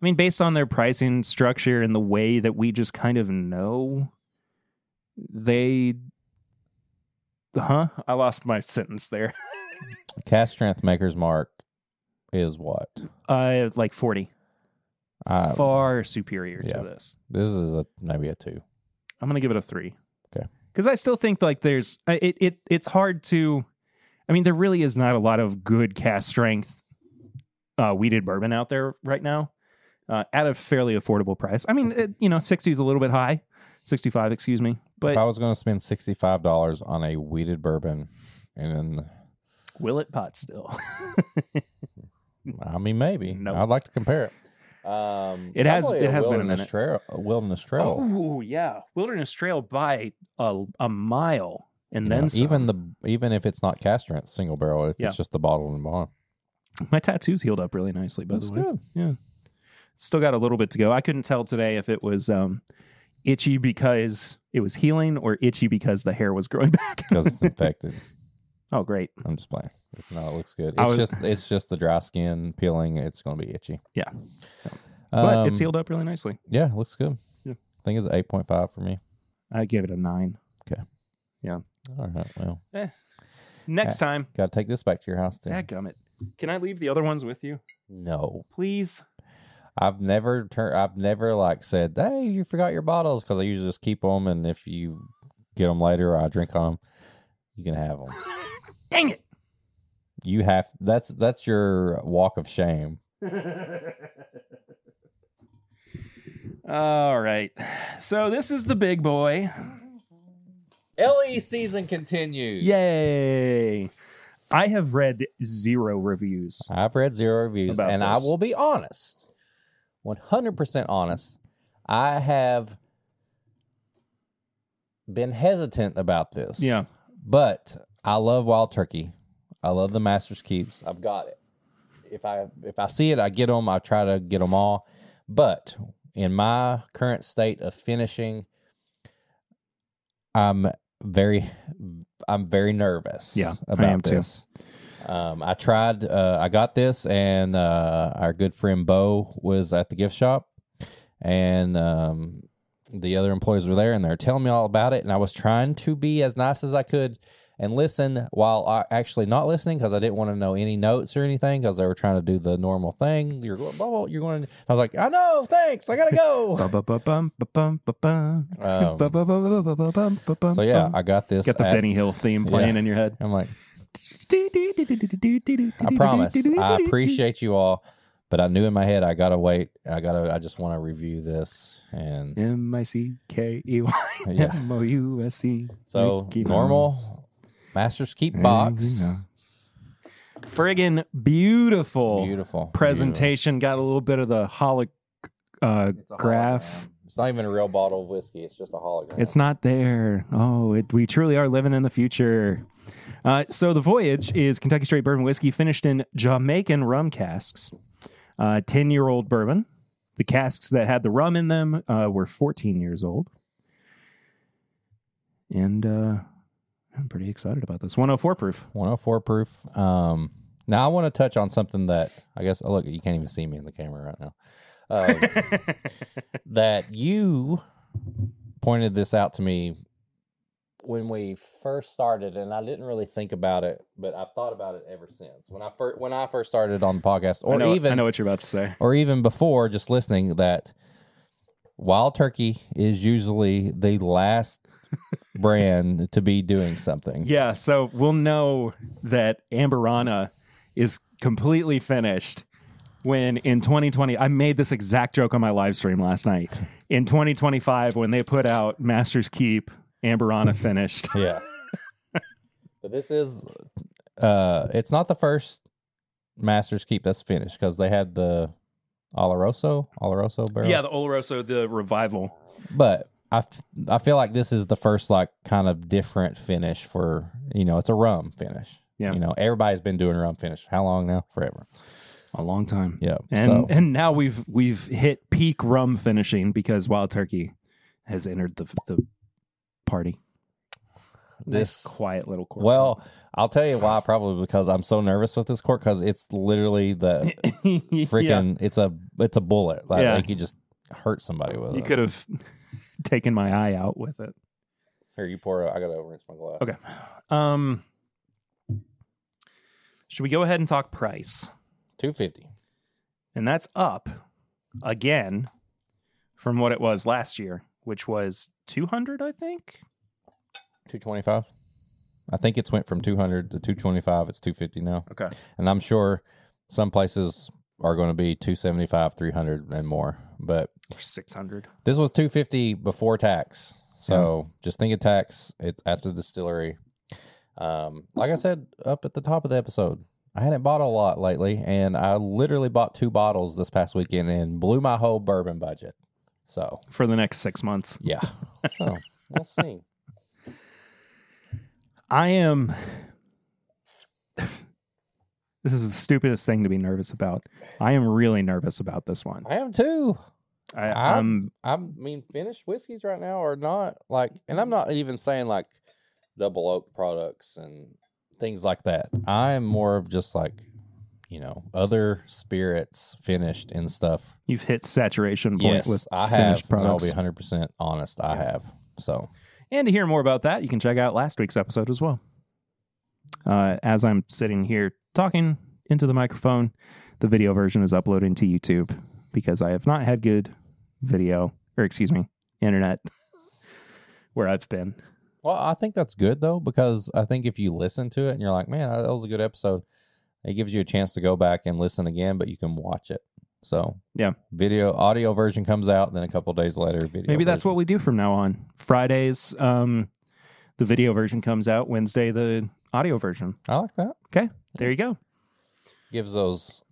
I mean, based on their pricing structure and the way that we just kind of know, I lost my sentence there. Cask strength Maker's Mark is what? Like 40. Far superior to this. This is maybe a 2. I'm going to give it a 3. Okay. Because I still think like there's... It's hard to... I mean, there really is not a lot of good cask strength weeded bourbon out there right now at a fairly affordable price. I mean, 60 is a little bit high. 65, excuse me. But if I was going to spend $65 on a weeded bourbon, and will it pot still? I mean, maybe. Nope. I'd like to compare it. It has been a minute. Wilderness Trail. Oh yeah, Wilderness Trail by a mile, and then some. even if it's not cask strength single barrel, if it's just the bottle and bottle. My tattoo's healed up really nicely. By That's the way, good. Yeah, still got a little bit to go. I couldn't tell today if it was itchy because it was healing or itchy because the hair was growing back because it's infected. Oh, great! I'm just playing. No, it looks good. It's just the dry skin peeling. It's going to be itchy. Yeah, but it's healed up really nicely. Yeah, it looks good. Yeah. I think it's 8.5 for me. I give it a 9. Okay. Yeah. All right. Well, next time, got to take this back to your house too. Dadgummit. Can I leave the other ones with you, No. please? I've never like said, hey, you forgot your bottles, because I usually just keep them, and if you get them later or I drink on them, you can have them. Dang it! You have that's your walk of shame. All right. So this is the big boy. LE season continues. Yay! I have read 0 reviews. I've read 0 reviews, about and this. I will be honest, 100% honest. I have been hesitant about this. Yeah. But I love Wild Turkey. I love the Master's Keeps. I've got it. If I see it, I get them. I try to get them all. But in my current state of finishing, I'm very nervous. Yeah, about I am this. I tried. I got this, and our good friend Bo was at the gift shop, and the other employees were there, and they were telling me all about it. And I was trying to be as nice as I could and listen while actually not listening, because I didn't want to know any notes or anything, because they were trying to do the normal thing. You're going. I was like, I know, thanks, I gotta go. So yeah, I got this. Got the Benny Hill theme playing in your head. I'm like, I promise. I appreciate you all, but I knew in my head I gotta wait. I just want to review this and MICKEYMOUSE. So normal Master's Keep box. Friggin' beautiful presentation. Got a little bit of the holograph. It's not even a real bottle of whiskey. It's just a hologram. It's not there. Oh, we truly are living in the future. So the Voyage is Kentucky Straight Bourbon Whiskey finished in Jamaican rum casks. 10-year-old bourbon. The casks that had the rum in them were 14 years old. And I'm pretty excited about this. 104 proof. 104 proof. Now I want to touch on something that I guess, look, you can't even see me in the camera right now. That you pointed this out to me when we first started, and I didn't really think about it, but I've thought about it ever since. When I first started on the podcast, or I know what you're about to say, or even before, just listening, that Wild Turkey is usually the last brand to be doing something. Yeah, so we'll know that Amberana is completely finished when in 2020, I made this exact joke on my live stream last night. In 2025, when they put out Master's Keep, Amberana finished. Yeah. But this is, it's not the first Master's Keep that's finished, because they had the Oloroso barrel. Yeah, the Oloroso, the Revival. But I feel like this is the first, like, kind of different finish for, it's a rum finish. Yeah. Everybody's been doing rum finish. How long now? Forever. A long time. Yeah. And now we've hit peak rum finishing because Wild Turkey has entered the party. This quiet little cork. Well, I'll tell you why. Probably because I'm so nervous with this cork, because it's literally the freaking. Yeah. It's a bullet. Like you just hurt somebody with it. You could have taken my eye out with it. Here, you pour. I gotta rinse my glass. Okay. Should we go ahead and talk price? $250, and that's up again from what it was last year, which was $200, I think. $225. I think it's went from $200 to $225. It's $250 now. Okay, and I'm sure some places are going to be $275, $300, and more. But $600. This was $250 before tax. So just think of tax. It's at the distillery. Like I said up at the top of the episode, I hadn't bought a lot lately, and I literally bought 2 bottles this past weekend and blew my whole bourbon budget. So for the next 6 months. Yeah. So we'll see. I am. This is the stupidest thing to be nervous about. I am really nervous about this one. I am too. I mean, finished whiskeys right now are not like, and I'm not even saying like double oak products and things like that. I'm more of just like, other spirits finished and stuff. You've hit saturation point with I finished have. products. I'll be 100% honest. I have. So, and to hear more about that, you can check out last week's episode as well. As I'm sitting here talking into the microphone. The video version is uploading to YouTube because I have not had good internet where I've been. Well, I think that's good, though, because I think if you listen to it and you're like, man, that was a good episode, it gives you a chance to go back and listen again, but you can watch it. So, yeah. Audio version comes out, then a couple days later, video Maybe that's version. what we do from now on. Fridays, the video version comes out. Wednesday, the audio version. I like that. Okay, there you go. Gives those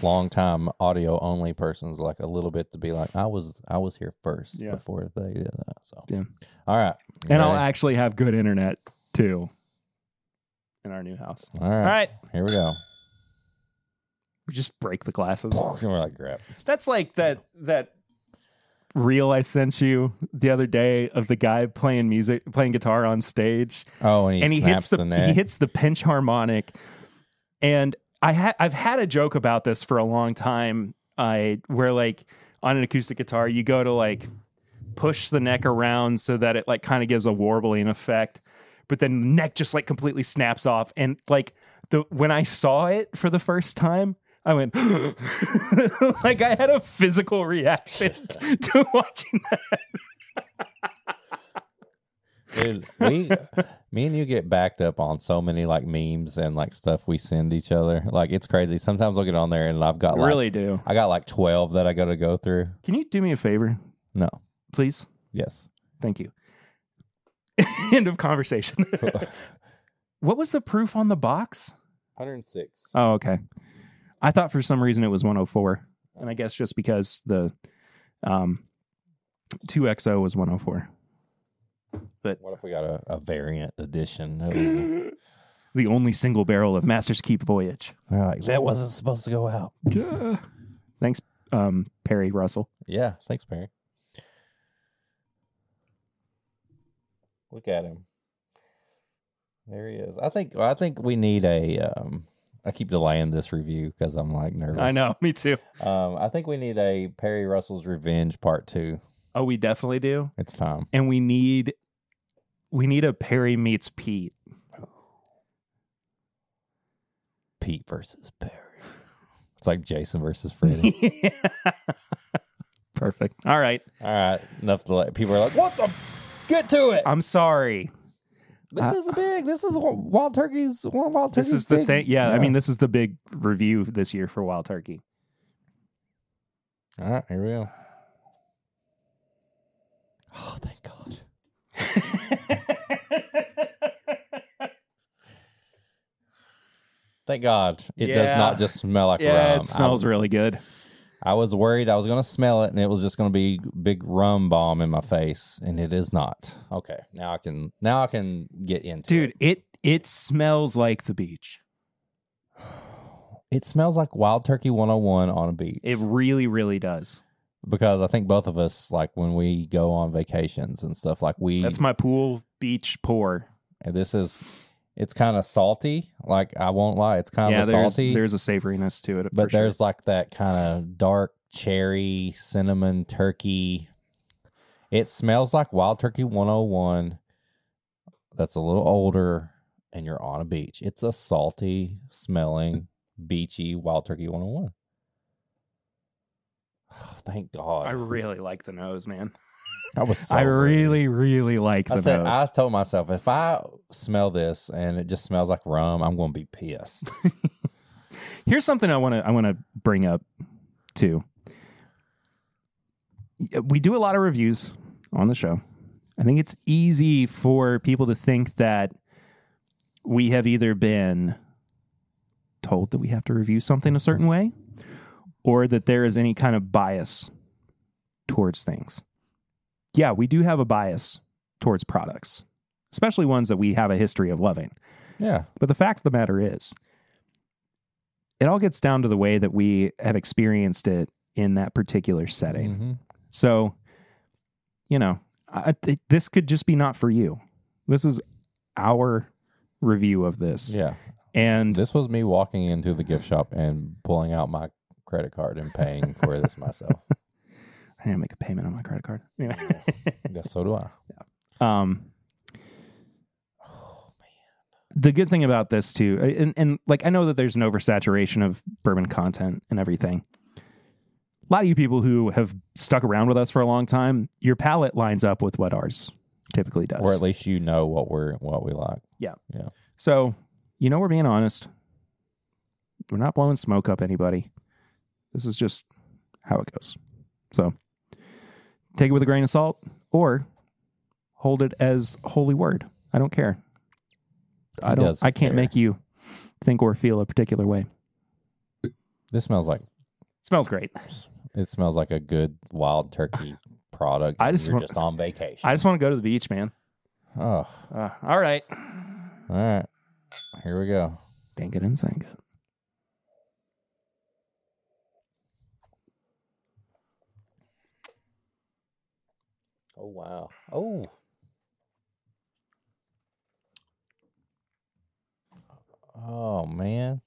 long-time audio-only persons like a little bit to be like, I was here first before they did that. So, yeah. All right. And I'll actually have good internet, too, in our new house. All right. Here we go. We just break the glasses. We're like, grab. That's like that reel I sent you the other day of the guy playing guitar on stage. Oh, and he snaps the neck. He hits the pinch harmonic. And I've had a joke about this for a long time. Where like on an acoustic guitar, you go to like push the neck around so that it like kind of gives a warbling effect, but then the neck just like completely snaps off. And like when I saw it for the first time, I went like I had a physical reaction to watching that. Dude, me and you get backed up on so many like memes and like stuff we send each other. Like it's crazy. Sometimes I'll get on there and I've got like, really do. I got like 12 that I got to go through. Can you do me a favor? No. Please? Yes. Thank you. End of conversation. What was the proof on the box? 106. Oh, okay. I thought for some reason it was 104. And I guess just because the 2XO was 104. But what if we got a variant edition? The only single barrel of Master's Keep Voyage. They're like, that wasn't supposed to go out. Thanks, Perry Russell. Yeah, thanks, Perry. Look at him. There he is. I think we need a. I keep delaying this review because I'm like nervous. I know, me too. I think we need a Perry Russell's Revenge Part 2. Oh, we definitely do. It's time. And we need a Perry meets Pete. Pete versus Perry. It's like Jason versus Freddy. Yeah. Perfect. All right. Enough to let people are like, what the? Get to it. I'm sorry. This is Wild Turkey's one of Wild Turkey's. This is the thing. Yeah, I mean, this is the big review this year for Wild Turkey. All right, here we go. Oh, thank God. Thank God. It does not just smell like rum. It smells really good. I was worried I was going to smell it and it was just going to be big rum bomb in my face, and it is not. Okay, now I can get into it. Dude, it smells like the beach. It smells like Wild Turkey 101 on a beach. It really, really does. Because I think both of us, like when we go on vacations and stuff, like that's my pool beach pour. And it's kind of salty. Like, I won't lie, it's kind of salty. There's a savoriness to it, but there's like that kind of dark cherry, cinnamon, turkey. It smells like Wild Turkey 101. That's a little older, and you're on a beach. It's a salty smelling, beachy Wild Turkey 101. Oh, thank God. I really like the nose, man. I really, really like the nose. I told myself, if I smell this and it just smells like rum, I'm going to be pissed. Here's something I want to bring up too. We do a lot of reviews on the show. I think it's easy for people to think that we have either been told that we have to review something a certain way, or that there is any kind of bias towards things. Yeah, we do have a bias towards products, especially ones that we have a history of loving. Yeah. But the fact of the matter is, it all gets down to the way that we have experienced it in that particular setting. Mm-hmm. So, this could just be not for you. This is our review of this. Yeah. And this was me walking into the gift shop and pulling out my credit card and paying for this myself. I need to make a payment on my credit card. Anyway. Yeah, so do I. Yeah. Oh, the good thing about this too, and like I know that there's an oversaturation of bourbon content and everything. A lot of you people who have stuck around with us for a long time, your palate lines up with what ours typically does, or at least you know what we like. Yeah. Yeah. So we're being honest. We're not blowing smoke up anybody. This is just how it goes. So take it with a grain of salt or hold it as holy word. I don't care. I can't make you think or feel a particular way. This smells great. It smells like a good wild turkey product. You're just on vacation. I just want to go to the beach, man. Oh. All right. All right. Here we go. Dink it and sink it. Oh, wow. Oh. Oh, man.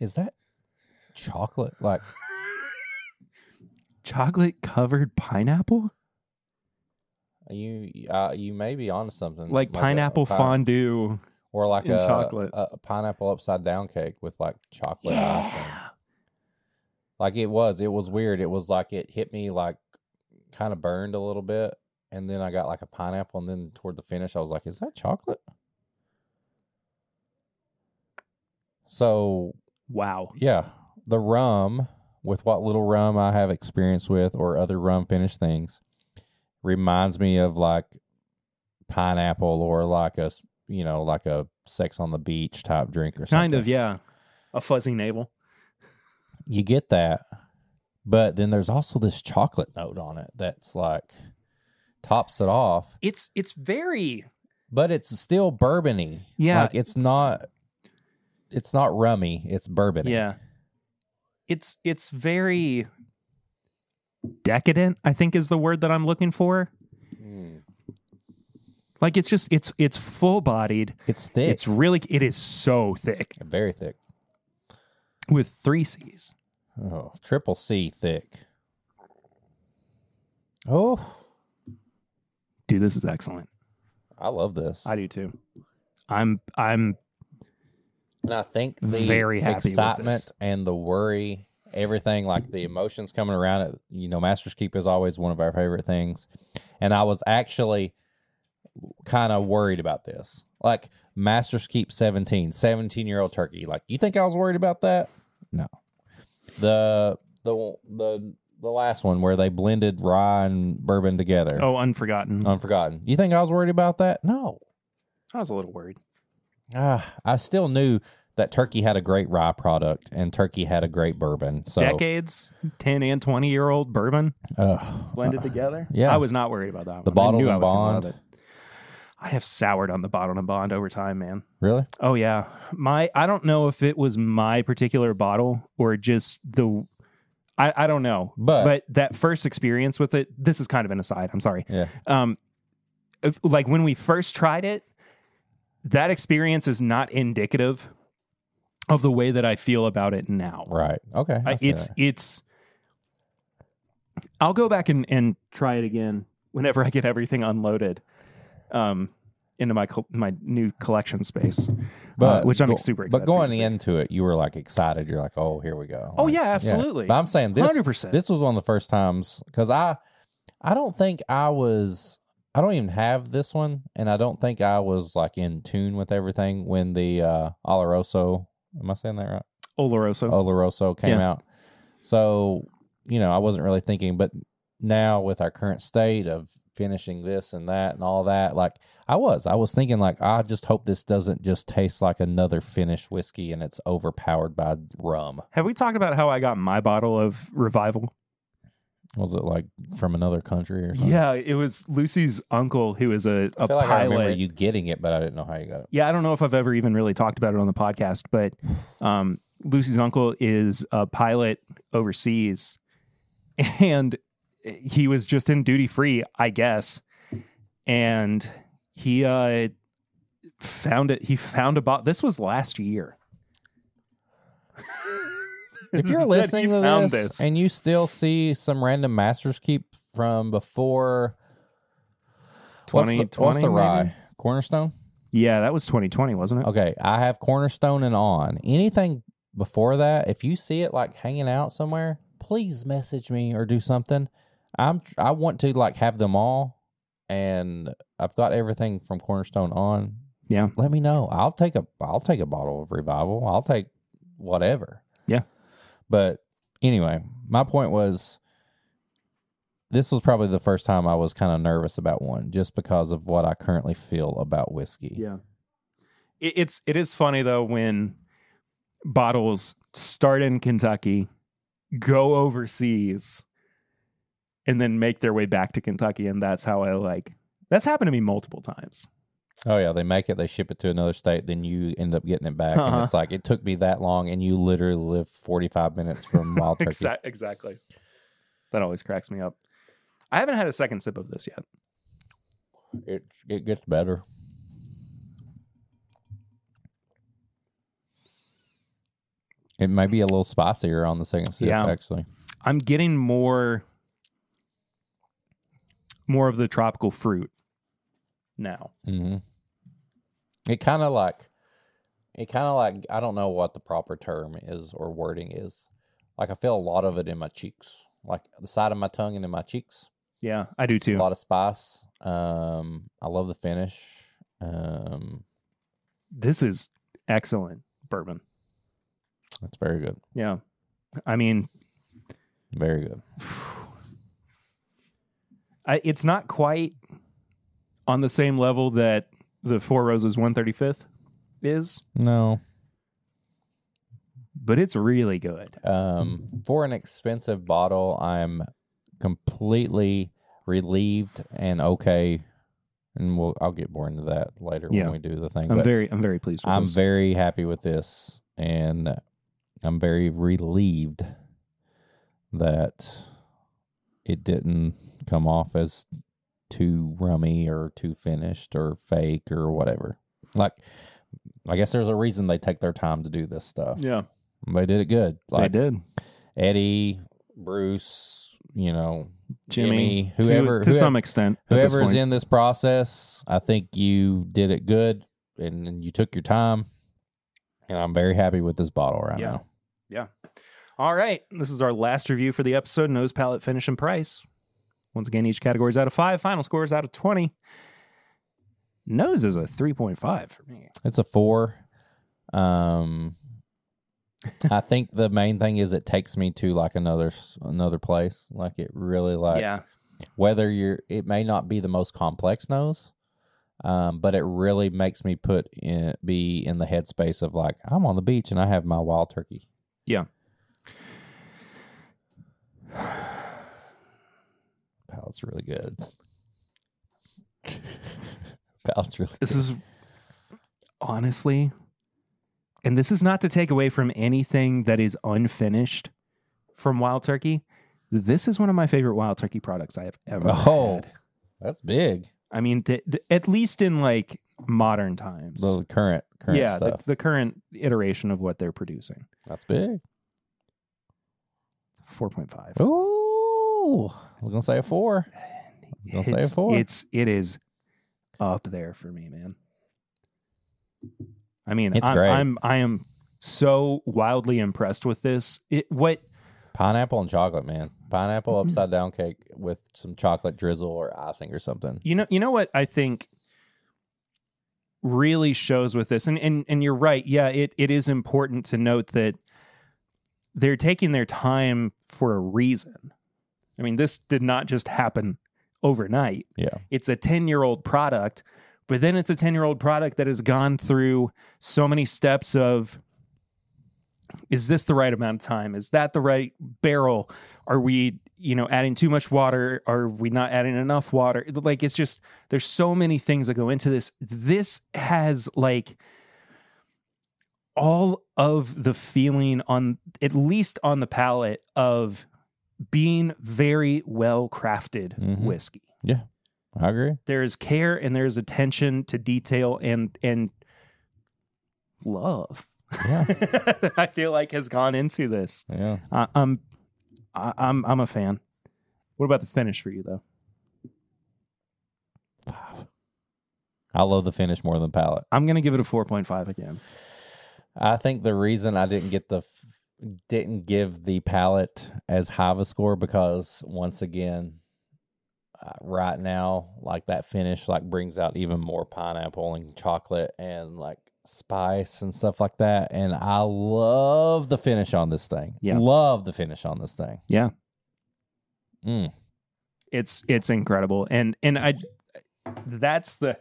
Is that chocolate? Like chocolate covered pineapple? You may be onto something. Like pineapple fondue. Or like chocolate. A pineapple upside down cake with like chocolate icing. Like it was weird. It was like it hit me like kind of burned a little bit. And then I got like a pineapple. And then toward the finish, I was like, is that chocolate? So. Wow. Yeah. The rum, with what little rum I have experience with or other rum finished things, reminds me of like pineapple or like a Sex on the Beach type drink or something. Kind of, yeah. A fuzzy navel. You get that. But then there's also this chocolate note on it that's like tops it off. It's very... But it's still bourbony. Yeah. Like it's not rummy, it's bourbony. Yeah. It's very decadent, I think is the word that I'm looking for. Like it's just it's full bodied. It's thick. It is so thick. Very thick. With 3 C's. Oh, triple C thick. Oh. Dude, this is excellent. I love this. I do too. I'm And I think the very happy excitement with this. And the worry, everything, like the emotions coming around it, Master's Keep is always one of our favorite things. And I was actually kind of worried about this. Like Master's Keep 17-year-old turkey. Like, you think I was worried about that? No. The last one where they blended rye and bourbon together. Oh, Unforgotten. You think I was worried about that? No. I was a little worried. I still knew that Turkey had a great rye product and Turkey had a great bourbon. So decades, 10 and 20-year-old bourbon blended together. Yeah. I was not worried about that one. The Bottled I knew and I was gonna Bond. love it. I have soured on the Bottled and Bond over time, man. Really? Oh yeah. I don't know if it was my particular bottle or just I don't know. But that first experience with it, this is kind of an aside. I'm sorry. Yeah. Like when we first tried it, that experience is not indicative of the way that I feel about it now. Right. Okay. It's I'll go back and try it again whenever I get everything unloaded into my new collection space, which I'm super excited. But going into it, you were like excited. You're like, oh, here we go. Oh yeah, absolutely. Yeah. But I'm saying this 100%. This was one of the first times because I don't think I was. I don't even have this one, and I don't think I was like in tune with everything when the Oloroso. Am I saying that right? Oloroso came out. So, I wasn't really thinking, but now with our current state of finishing this and that and all that, like I was thinking like, I just hope this doesn't just taste like another finished whiskey and it's overpowered by rum. Have we talked about how I got my bottle of Revival? Was it like from another country or something? Yeah, it was Lucy's uncle who is a I feel like pilot. I remember you getting it, but I didn't know how you got it. Yeah, I don't know if I've ever even really talked about it on the podcast, but Lucy's uncle is a pilot overseas, and he was just in duty free, I guess, and he found it. He found a bottle. This was last year. If you're that listening you to found this and you still see some random Master's Keep from before 2020, what's the rye? maybe? Cornerstone? Yeah, that was 2020, wasn't it? Okay, I have Cornerstone and on. Anything before that, if you see it like hanging out somewhere, please message me or do something. I want to like have them all, and I've got everything from Cornerstone on. Yeah. Let me know. I'll take a bottle of Revival. I'll take whatever. Yeah. But anyway, my point was, this was probably the first time I was kind of nervous about one, just because of what I currently feel about whiskey. Yeah. It is funny though when bottles start in Kentucky, go overseas, and then make their way back to Kentucky, and that's how that's happened to me multiple times. Oh yeah, they make it, they ship it to another state, then you end up getting it back, and it's like, it took me that long, and you literally live 45 minutes from Wild Turkey. Exactly. That always cracks me up. I haven't had a second sip of this yet. It gets better. It might be a little spicier on the second sip, actually. I'm getting more of the tropical fruit now. Mm-hmm. It kind of like, I don't know what the proper term is or wording is. Like, I feel a lot of it in my cheeks, like the side of my tongue and in my cheeks. Yeah, I do too. A lot of spice. I love the finish. This is excellent bourbon. That's very good. Yeah. I mean, very good. It's not quite on the same level that the Four Roses 135th is. No. But it's really good. For an expensive bottle, I'm completely relieved and okay. And I'll get more into that later when we do the thing. I'm very pleased with this. I'm very happy with this, and I'm very relieved that it didn't come off as too rummy or too finished or fake or whatever. Like, I guess there's a reason they take their time to do this stuff. Yeah. They did it good. Like, they did. Eddie, Bruce, Jimmy, whoever to some extent, whoever's in this process, I think you did it good, and you took your time, and I'm very happy with this bottle right now. Yeah. All right. This is our last review for the episode. Nose, palate, finish, and price. Once again, each category is out of 5. Final score is out of 20. Nose is a 3.5 for me. It's a 4. I think the main thing is it takes me to like another place. Like, it really whether it may not be the most complex nose, but it really makes me be in the headspace of like, I'm on the beach and I have my Wild Turkey. Yeah. Palate's really good. Palate's really This is honestly, and this is not to take away from anything that is unfinished from Wild Turkey. This is one of my favorite Wild Turkey products I have ever had. That's big. I mean, at least in like modern times. The current stuff. The current iteration of what they're producing. That's big. 4.5. Ooh, I was gonna say a 4. It is up there for me, man. I mean, it's great. I am so wildly impressed with this. Pineapple and chocolate, man. Pineapple upside down cake with some chocolate drizzle or icing or something. You know what I think really shows with this, and you're right. Yeah, it is important to note that they're taking their time for a reason. I mean, this did not just happen overnight. Yeah. It's a 10-year-old product, but then it's a 10-year-old product that has gone through so many steps of, is this the right amount of time? Is that the right barrel? Are we, adding too much water? Are we not adding enough water? Like, it's just, there's so many things that go into this. This has like all of the feeling at least on the palate of being very well crafted whiskey. Yeah, I agree. There's care and there's attention to detail and love. Yeah. I feel like has gone into this. Yeah. I'm a fan. What about the finish for you though? 5. I love the finish more than palate. I'm gonna give it a 4.5 again. I think the reason I didn't give the palate as high of a score because once again, right now, like that finish like brings out even more pineapple and chocolate and like spice and stuff like that. And I love the finish on this thing. Yeah. Love the finish on this thing. Yeah. Mm. It's incredible. And that's the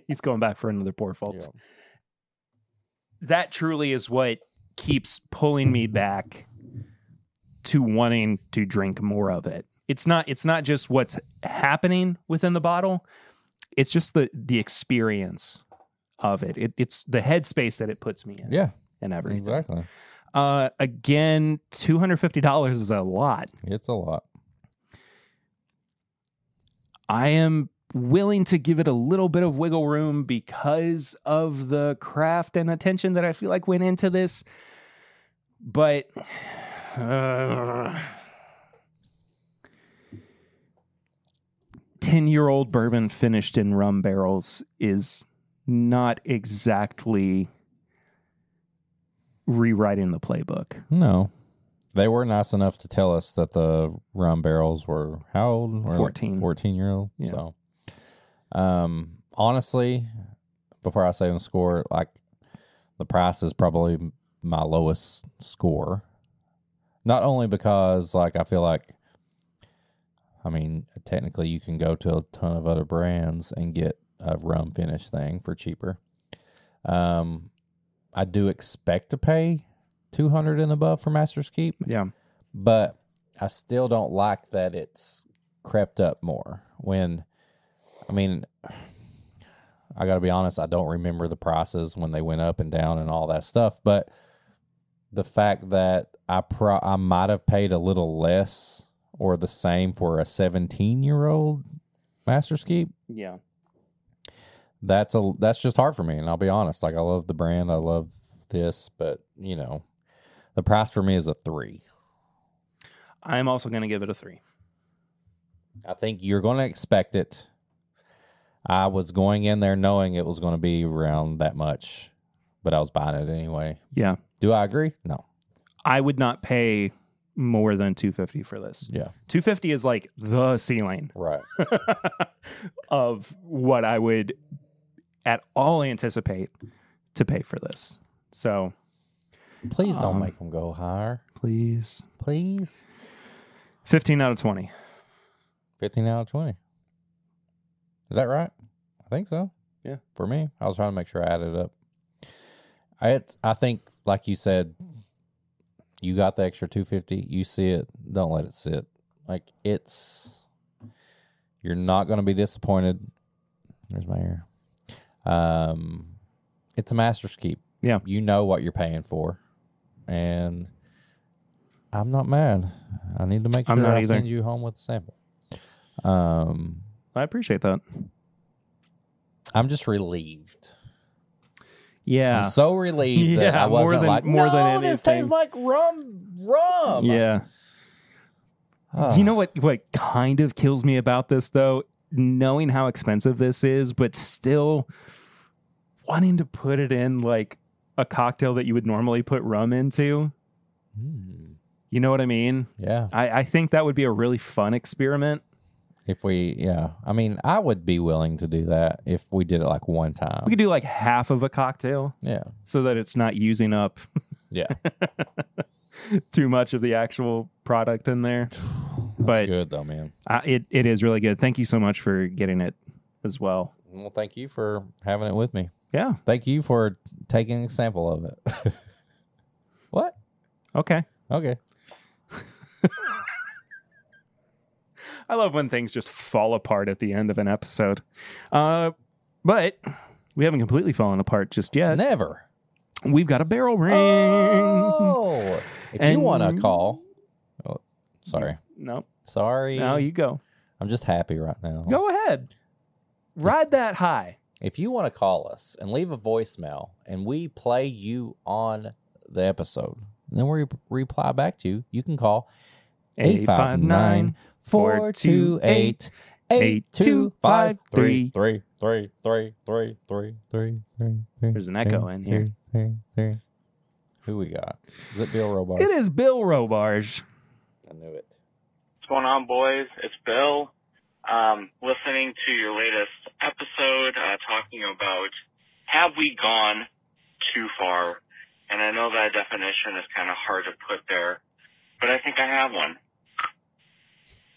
he's going back for another pour, folks. Yeah. That truly is what keeps pulling me back to wanting to drink more of it. It's not just what's happening within the bottle. It's just the experience of it. It's the headspace that it puts me in. Yeah. And everything. Exactly. Again, $250 is a lot. It's a lot. I am willing to give it a little bit of wiggle room because of the craft and attention that I feel like went into this. But 10-year-old bourbon finished in rum barrels is not exactly rewriting the playbook. No. They were nice enough to tell us that the rum barrels were how old? 14. 14-year-old. Yeah. So, honestly, before I say the score, like the price is probably my lowest score. Not only because, like, I feel like, I mean, technically you can go to a ton of other brands and get a rum finish thing for cheaper. I do expect to pay $200 and above for Master's Keep. Yeah. But I still don't like that it's crept up more. I got to be honest, I don't remember the prices when they went up and down and all that stuff. But the fact that I might have paid a little less or the same for a 17-year-old Master's Keep. Yeah. That's just hard for me. And I'll be honest, like I love the brand. I love this, but you know, the price for me is a 3. I'm also going to give it a 3. I think you're going to expect it. I was going in there knowing it was going to be around that much, but I was buying it anyway. Yeah. Do I agree? No. I would not pay more than $250 for this. Yeah. $250 is like the ceiling Right. of what I would at all anticipate to pay for this. So Please don't make them go higher. please. Please. 15 out of 20. 15 out of 20. Is that right? I think so. Yeah. For me, I was trying to make sure I added it up. I think, like you said, you got the extra $250. You see it. Don't let it sit. Like you're not going to be disappointed. There's my ear. It's a Master's Keep. Yeah. You know what you're paying for. And I'm not mad. I need to make I'm sure not I either. send you home with a sample. I appreciate that. I'm just relieved. Yeah. I'm so relieved that Yeah, I wasn't more than anything. this tastes like rum. Yeah. Do you know what kind of kills me about this, though? Knowing how expensive this is, but still wanting to put it in like a cocktail that you would normally put rum into. You know what I mean? Yeah. I think that would be a really fun experiment. I mean, I would be willing to do that if we did it like one time. We could do like half of a cocktail Yeah. so that it's not using up Yeah. too much of the actual product in there. That's But good though, man. it is really good. Thank you so much for getting it as well. Well, thank you for having it with me. Yeah. Thank you for taking a sample of it. What? Okay. Okay. I love when things just fall apart at the end of an episode. But we haven't completely fallen apart just yet. Never. We've got a barrel ring. Oh. If you And- want to call. Oh, sorry. No. Sorry. No, you go. I'm just happy right now. Go ahead. Ride that high. If you want to call us and leave a voicemail and we play you on the episode, and then we reply back to you, you can call 859-428-8253. There's an echo in here. Who we got? Is it Bill Robarge? It is Bill Robarge. I knew it. What's going on, boys? It's Bill. Listening to your latest episode, talking about have we gone too far? And I know that definition is kind of hard to put there, but I think I have one.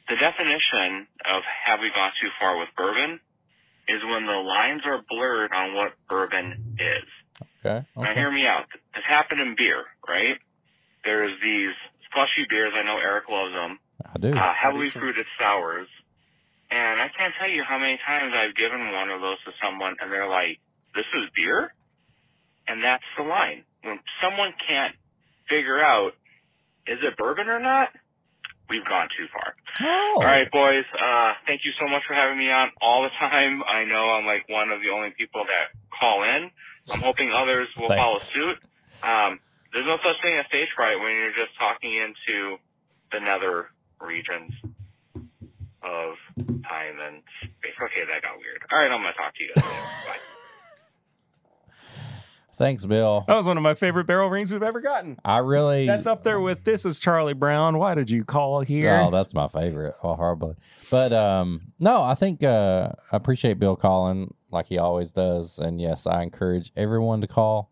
The definition of have we gone too far with bourbon is when the lines are blurred on what bourbon is. Okay. Now, hear me out. This happened in beer, right? There's these slushy beers. I know Eric loves them. I do. Heavily fruited sours. And I can't tell you how many times I've given one of those to someone, and they're like, this is beer? And that's the line. When someone can't figure out, is it bourbon or not? We've gone too far. Oh. All right, boys. Thank you so much for having me on all the time. I know I'm like one of the only people that call in. I'm hoping others will follow suit. There's no such thing as stage fright when you're just talking into the nether regions of time and space. Okay, that got weird. All right, I'm going to talk to you guys later. Bye. Thanks, Bill. That was one of my favorite barrel rings we've ever gotten. That's up there with This Is Charlie Brown. Why did you call here? Oh, that's my favorite. Oh, horribly. But no, I think I appreciate Bill calling like he always does. And yes, I encourage everyone to call.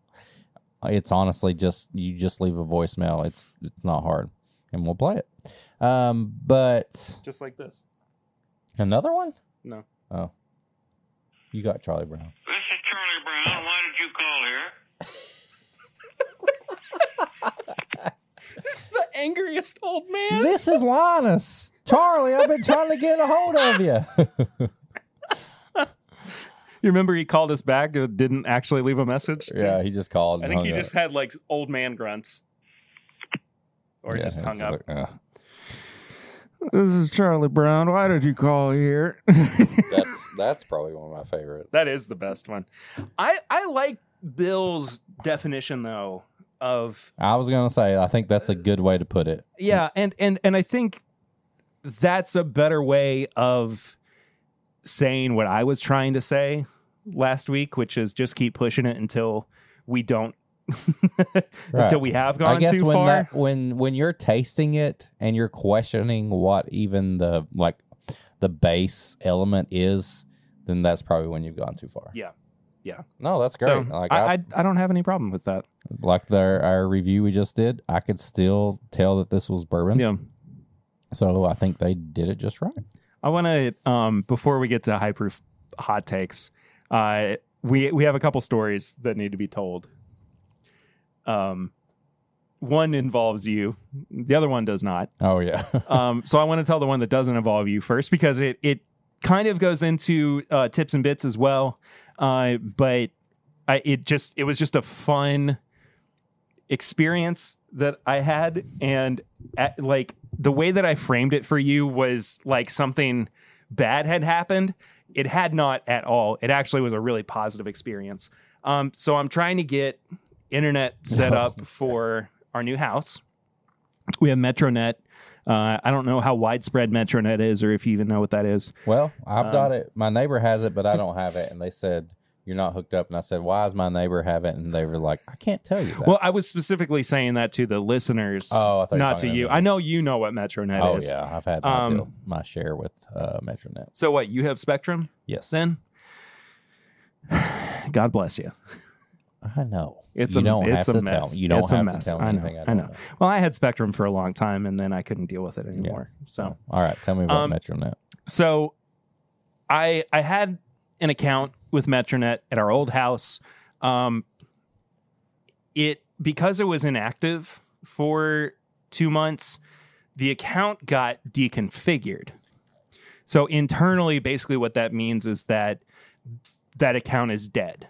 It's honestly you just leave a voicemail. It's not hard, and we'll play it. But just like this. Another one? No. Oh, you got Charlie Brown. This is Charlie Brown. Why did you call here? This is the angriest old man. This is Linus. Charlie, I've been trying to get a hold of you. You remember he called us back and didn't actually leave a message? Yeah, he just called. I think he just had like old man grunts. Or he just hung up. Like, This is Charlie Brown. Why did you call here? that's probably one of my favorites. That is the best one. I like Bill's definition though of I was gonna say I think that's a good way to put it. Yeah, and I think that's a better way of saying what I was trying to say last week, which is just keep pushing it until we don't until we have gone too far. When you're tasting it and you're questioning what even the base element is, then that's probably when you've gone too far. Yeah. No, that's great. So like I don't have any problem with that. Like our review we just did, I could still tell that this was bourbon. Yeah. So I think they did it just right. I want to before we get to high proof hot takes, we have a couple stories that need to be told. One involves you, the other one does not. Oh yeah. So I want to tell the one that doesn't involve you first because it kind of goes into tips and bits as well. But it was just a fun experience that I had, and like the way that I framed it for you was like something bad had happened. It had not at all. It actually was a really positive experience. So I'm trying to get internet set up for our new house. We have MetroNet. I don't know how widespread MetroNet is, or if you even know what that is. Well, I've got it. My neighbor has it, but I don't have it. And they said, you're not hooked up. And I said, why does my neighbor have it? And they were like, I can't tell you that. Well, I was specifically saying that to the listeners, I thought not to you. I know you know what MetroNet is. Oh, yeah. I've had my share with MetroNet. So what, you have Spectrum? Yes. Then? God bless you. I know. You don't have to tell me. You don't have to tell me anything. I know. Well, I had Spectrum for a long time, and then I couldn't deal with it anymore. Yeah. So, all right, tell me about MetroNet. So, I had an account with MetroNet at our old house. Because it was inactive for 2 months, the account got deconfigured. So internally, basically, what that means is that account is dead.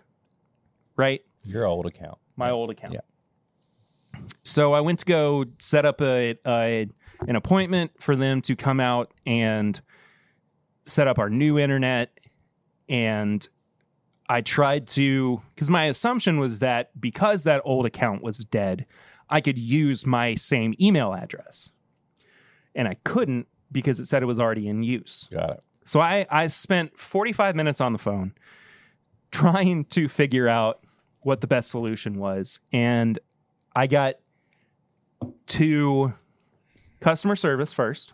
Right? Your old account. My old account. Yeah. So I went to go set up an appointment for them to come out and set up our new internet. And I tried to, because my assumption was that because that old account was dead, I could use my same email address. And I couldn't because it said it was already in use. Got it. So I spent 45 minutes on the phone trying to figure out what the best solution was. And I got to customer service first,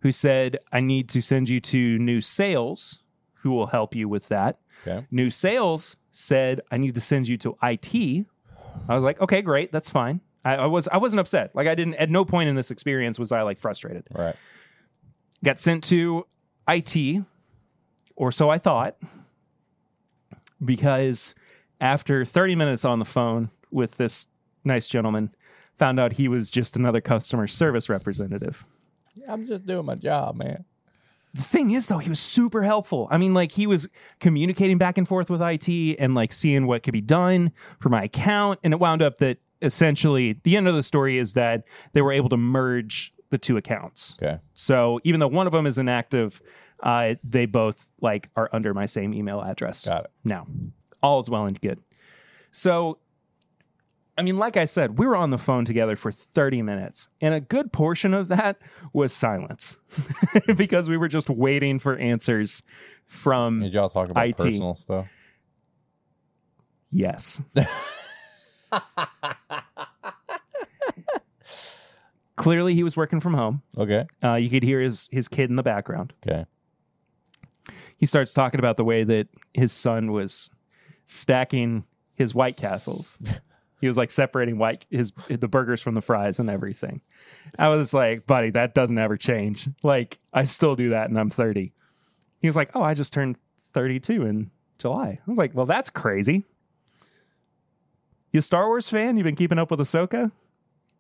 who said, I need to send you to new sales, who will help you with that. Okay. New sales said, I need to send you to IT. I was like, okay, great. That's fine. I wasn't upset. Like, I didn't, at no point in this experience was I like frustrated. Right. Got sent to IT, or so I thought, because after 30 minutes on the phone with this nice gentleman, found out he was just another customer service representative. I'm just doing my job, man. The thing is, though, he was super helpful. I mean, like, he was communicating back and forth with IT and like seeing what could be done for my account. And it wound up that essentially the end of the story is that they were able to merge the two accounts. Okay. So even though one of them is inactive, they both like are under my same email address. Got it. Now, all is well and good. So, I mean, like I said, we were on the phone together for 30 minutes, and a good portion of that was silence because we were just waiting for answers from Did y'all talk about IT. personal stuff? Yes. Clearly, he was working from home. Okay. You could hear his kid in the background. Okay. He starts talking about the way that his son was stacking his White Castles. He was like separating the burgers from the fries and everything. I was like, buddy, that doesn't ever change. Like, I still do that and I'm 30. He was like, oh, I just turned 32 in July. I was like, well, that's crazy. You a Star Wars fan? You been keeping up with Ahsoka?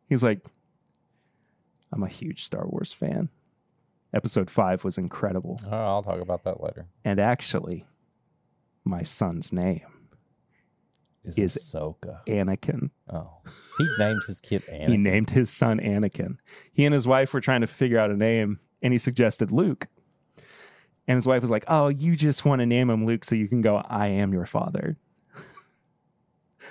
He's like, I'm a huge Star Wars fan. Episode 5 was incredible. Oh, I'll talk about that later. And actually, my son's name is Ahsoka. Anakin. Oh. He named his kid Anakin. He named his son Anakin. He and his wife were trying to figure out a name, and he suggested Luke. And his wife was like, oh, you just want to name him Luke so you can go, I am your father.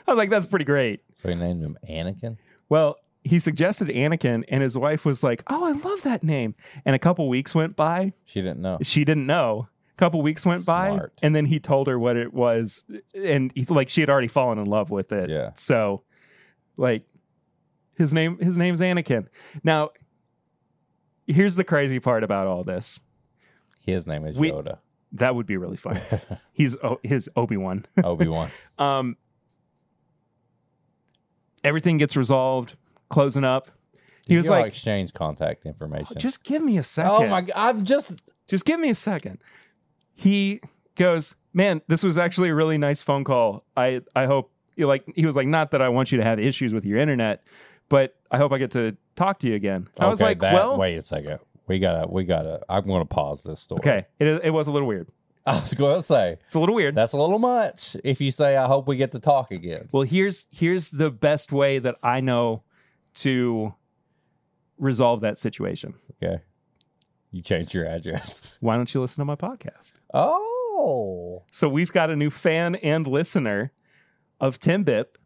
I was like, that's pretty great. So he named him Anakin? Well, he suggested Anakin, and his wife was like, oh, I love that name. And a couple weeks went by. She didn't know. She didn't know. A couple weeks went by, Smart. and then he told her what it was, and she had already fallen in love with it. Yeah. So, like, his name's Anakin. Now, here's the crazy part about all this. His name is Yoda. That would be really fun. He's his Obi-Wan. Obi-Wan. Everything gets resolved, closing up. He was like, exchange contact information. just give me a second. Oh my God. I'm just give me a second. He goes, man, this was actually a really nice phone call. I hope you like, he was like, not that I want you to have issues with your internet, but I hope I get to talk to you again. I was like, wait a second. We gotta, I'm going to pause this story. Okay. It was a little weird. I was going to say, It's a little weird. that's a little much if you say, I hope we get to talk again. Well, here's the best way that I know to resolve that situation. Okay. You changed your address. Why don't you listen to my podcast? Oh. So we've got a new fan and listener of Timbip,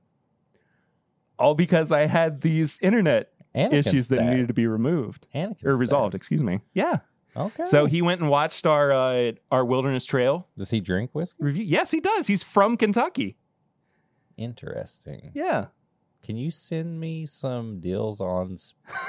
all because I had these internet Anakin's issues that dad. needed to be removed Anakin's or resolved. dad. Excuse me. Yeah. Okay. So he went and watched our Wilderness Trail Does he drink whiskey? review. Yes, he does. He's from Kentucky. Interesting. Yeah. Can you send me some deals on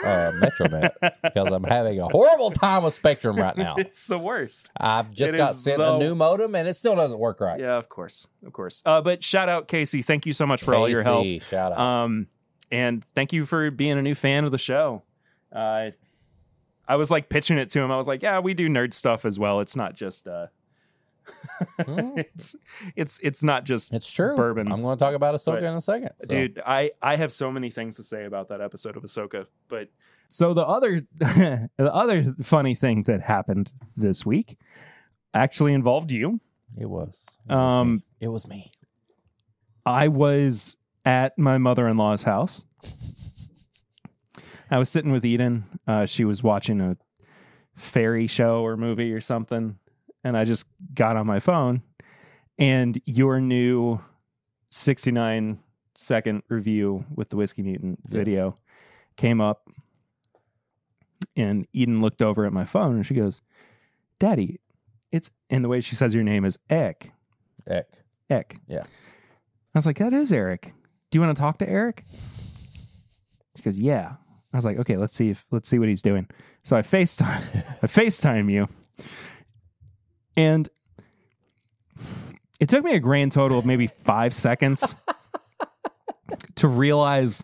Metronet? Because I'm having a horrible time with Spectrum right now. It's the worst. I've just It got is sent the- a new modem and it still doesn't work right. Yeah, of course. Of course. But shout out, Casey. Thank you so much for all your help. KC, shout out. And thank you for being a new fan of the show. I was like pitching it to him. I was like, yeah, we do nerd stuff as well. It's not just it's not just It's true. bourbon. I'm going to talk about Ahsoka But, in a second. So. Dude, I have so many things to say about that episode of Ahsoka. But so the other funny thing that happened this week actually involved you. It was. It was me. I was at my mother-in-law's house. I was sitting with Eden. She was watching a fairy show or movie or something. And I just got on my phone and your new 69-second review with the Whiskey Mutant video came up, and Eden looked over at my phone and she goes, Daddy, and the way she says your name is Ek. Ek. Yeah. I was like, that is Eric. Do you want to talk to Eric? She goes, yeah. I was like, okay, let's see what he's doing. So I FaceTime you. And it took me a grand total of maybe 5 seconds to realize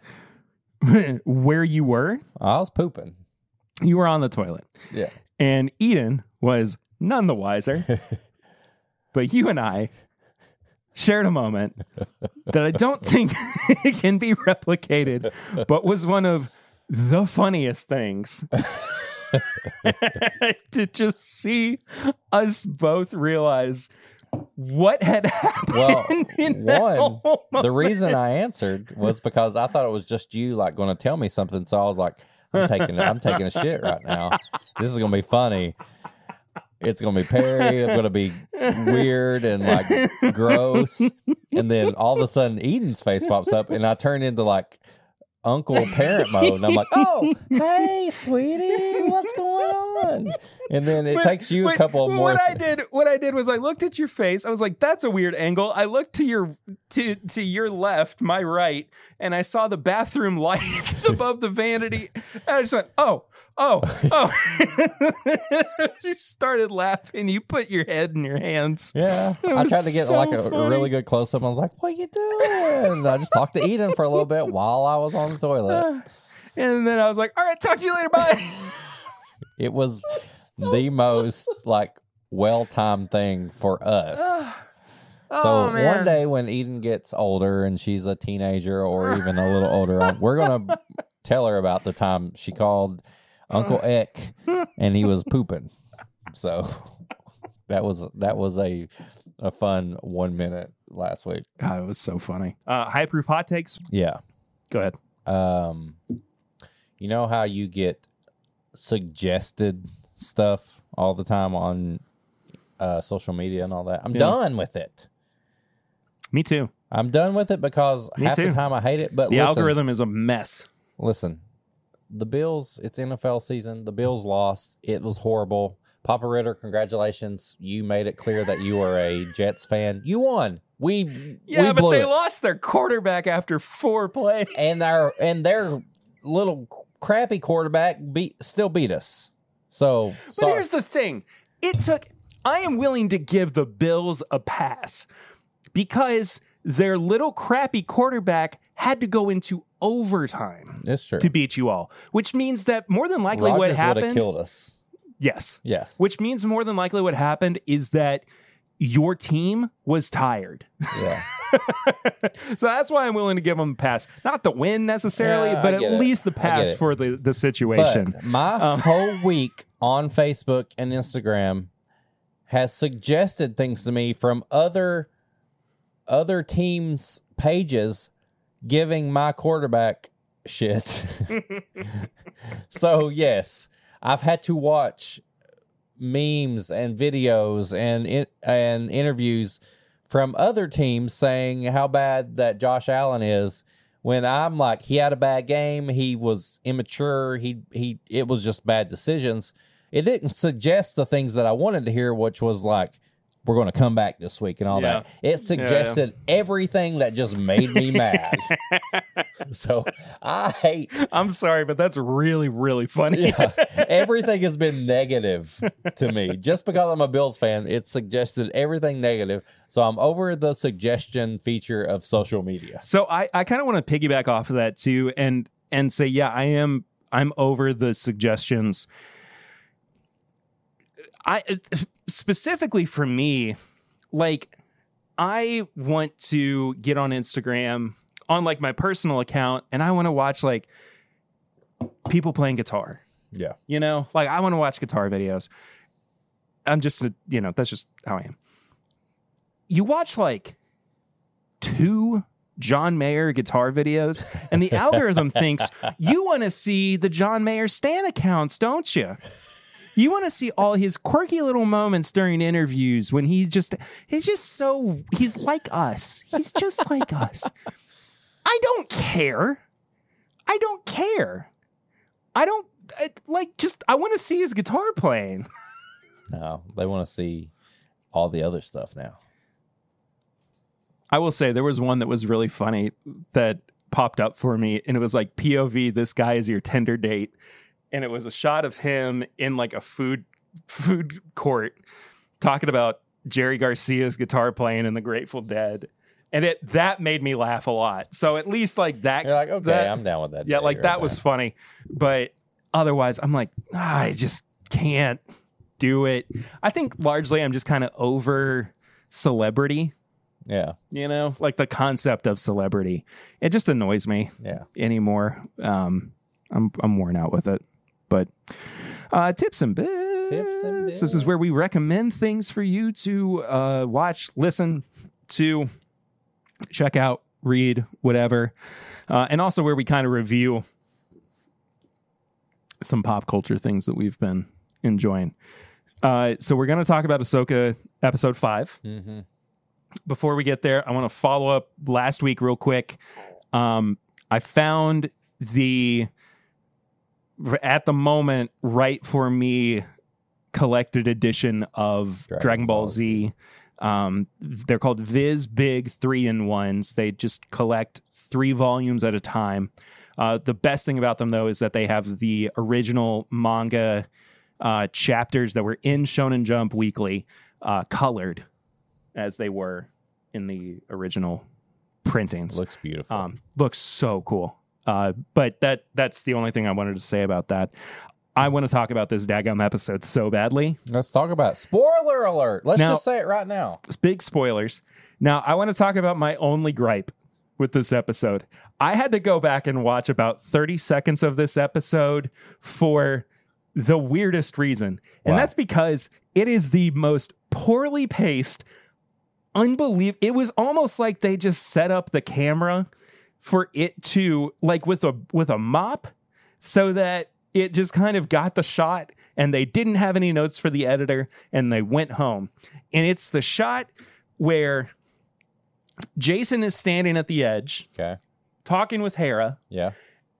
where you were. I was pooping. You were on the toilet. Yeah. And Eden was none the wiser. But you and I shared a moment that I don't think can be replicated, but was one of the funniest things to just see us both realize what had happened. Well, the reason I answered was because I thought it was just you like going to tell me something. So I was like, I'm taking a shit right now. This is going to be funny. It's going to be Perry. It's going to be weird and like gross. And then all of a sudden Eden's face pops up and I turn into like uncle parent mode. And I'm like, oh, hey, sweetie, what's going on? And then it takes you a couple of more. What I did was I looked at your face. I was like, that's a weird angle. I looked to your left, my right, and I saw the bathroom lights above the vanity. And I just went, oh. You started laughing. You put your head in your hands. Yeah. I tried to get so like a really good close up. I was like, what are you doing? And I just talked to Eden for a little bit while I was on the toilet. And then I was like, all right, talk to you later. Bye. It was the most like well-timed thing for us. So one day when Eden gets older and she's a teenager or even a little older, we're going to tell her about the time she called Uncle Eck and he was pooping. So that was a fun 1 minute last week. God, it was so funny. High proof hot takes. Yeah. Go ahead. You know how you get suggested stuff all the time on social media and all that? I'm done with it. Me too. I'm done with it because half the time I hate it. But the algorithm is a mess. Listen, the Bills, it's NFL season. The Bills lost. It was horrible. Papa Ritter, congratulations. You made it clear that you are a Jets fan. You won. We but blew they it. lost their quarterback after 4 plays. And their little crappy quarterback still beat us. So, but here's the thing. I am willing to give the Bills a pass because their little crappy quarterback had to go into overtime. That's true. To beat you all, which means that more than likely what happened would have killed us. Yes. Which means more than likely what happened is that your team was tired. Yeah. So that's why I'm willing to give them a pass. Not the win necessarily, but at least the pass for the situation. But my whole week on Facebook and Instagram has suggested things to me from other teams' pages giving my quarterback shit. So, yes, I've had to watch memes and videos and interviews from other teams saying how bad that Josh Allen is when I'm like, he had a bad game. He was immature. It was just bad decisions. It didn't suggest the things that I wanted to hear, which was like, we're going to come back this week and all that. It suggested everything that just made me mad. So I'm sorry, but that's really, really funny. Everything has been negative to me. Just because I'm a Bills fan, it suggested everything negative. So I'm over the suggestion feature of social media. So I kind of want to piggyback off of that too and say, I'm over the suggestions. Specifically for me, like, I want to get on Instagram on like my personal account and I want to watch like people playing guitar. Yeah. You know, like I want to watch guitar videos. I'm just, that's just how I am. You watch like 2 John Mayer guitar videos and the algorithm thinks you want to see the John Mayer Stan accounts, don't you? You want to see all his quirky little moments during interviews when he's just so, he's like us. He's just like us. I don't care. I want to see his guitar playing. No, they want to see all the other stuff now. I will say there was one that was really funny that popped up for me, and it was like POV, this guy is your Tinder date. And it was a shot of him in like a food court talking about Jerry Garcia's guitar playing in the Grateful Dead. And that made me laugh a lot. So at least like that. You're like, okay, I'm down with that. Yeah, like that was funny. But otherwise, I'm like, I just can't do it. I think largely I'm just kind of over celebrity. Yeah. You know, like the concept of celebrity. It just annoys me anymore. I'm worn out with it. But tips and bits. This is where we recommend things for you to watch, listen to, check out, read, whatever. And also where we kind of review some pop culture things that we've been enjoying. So we're going to talk about Ahsoka episode 5. Mm-hmm. Before we get there, I want to follow up last week real quick. I found at the moment, right for me, collected edition of Dragon Ball Z. They're called Viz Big 3-in-1s. They just collect 3 volumes at a time. The best thing about them, though, is that they have the original manga chapters that were in Shonen Jump Weekly, colored as they were in the original printings. Looks beautiful. Looks so cool. But that's the only thing I wanted to say about that. I want to talk about this daggum episode so badly. Let's talk about it. Spoiler alert. Let's just say it right now. Big spoilers. Now, I want to talk about my only gripe with this episode. I had to go back and watch about 30 seconds of this episode for the weirdest reason. And that's because it is the most poorly paced, it was almost like they just set up the camera for it to, like with a mop, so that it just kind of got the shot, and they didn't have any notes for the editor, and they went home. And it's the shot where Jason is standing at the edge, talking with Hera. Yeah.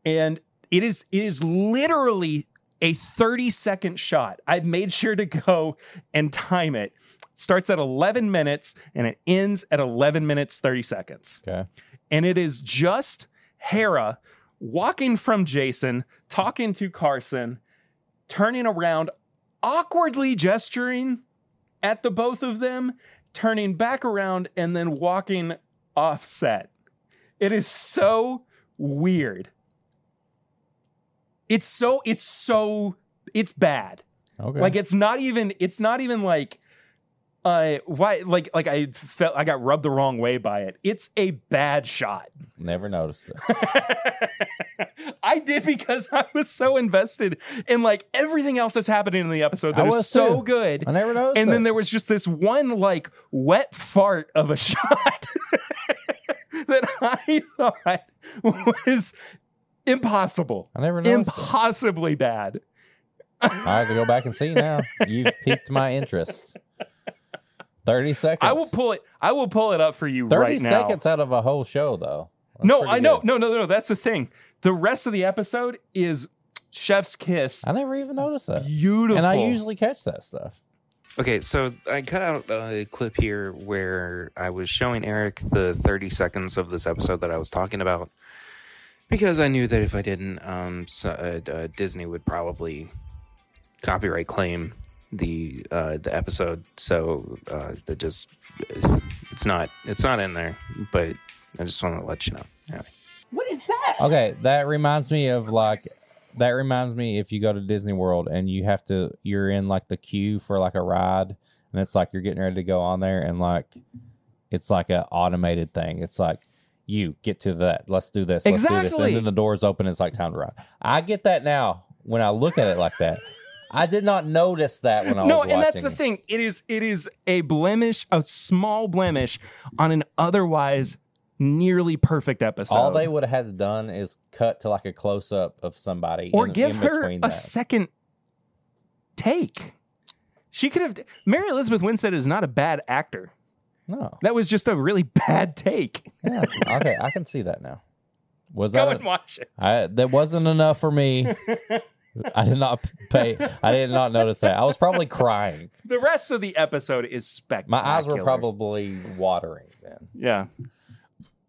And it is literally a 30-second shot. I've made sure to go and time it. It starts at 11 minutes, and it ends at 11 minutes, 30 seconds. Okay. And it is just Hera walking from Jason, talking to Carson, turning around, awkwardly gesturing at the both of them, turning back around, and then walking off set. It is so weird. It's bad. Okay. Like it's not even like why like I felt I got rubbed the wrong way by it. It's a bad shot. Never noticed it. I did, because I was so invested in like everything else that's happening in the episode that is so good. I never noticed And it. then there was just this one like wet fart of a shot that I thought was impossible. I never noticed Impossibly bad. I have to go back and see now. You've piqued my interest. 30 seconds. I will pull it up for you 30 right now. 30 seconds out of a whole show, though. That's No, I know. good. No. That's the thing. The rest of the episode is chef's kiss. I never even noticed that. Beautiful. And I usually catch that stuff. Okay, so I cut out a clip here where I was showing Eric the 30 seconds of this episode that I was talking about, because I knew that if I didn't, Disney would probably copyright claim the episode. So that just it's not in there. But I just want to let you know. Anyway. What is that? Okay, that reminds me if you go to Disney World and you're in like the queue for like a ride, and it's like you're getting ready to go on there, and like it's like an automated thing. It's like, you get to that, let's do this, let's do this, and then the doors open, it's like time to ride. I get that now when I look at it like that. I did not notice that when I was watching. No, and that's the thing. It is a blemish, a small blemish on an otherwise nearly perfect episode. All they would have had to done is cut to like a close up of somebody, or give her a second take. She could have. Mary Elizabeth Winstead is not a bad actor. No. That was just a really bad take. Yeah. Okay, I can see that now. Was Go that and watch it. that wasn't enough for me. I did not notice that. I was probably crying. The rest of the episode is spectacular. My eyes were probably watering then. Yeah.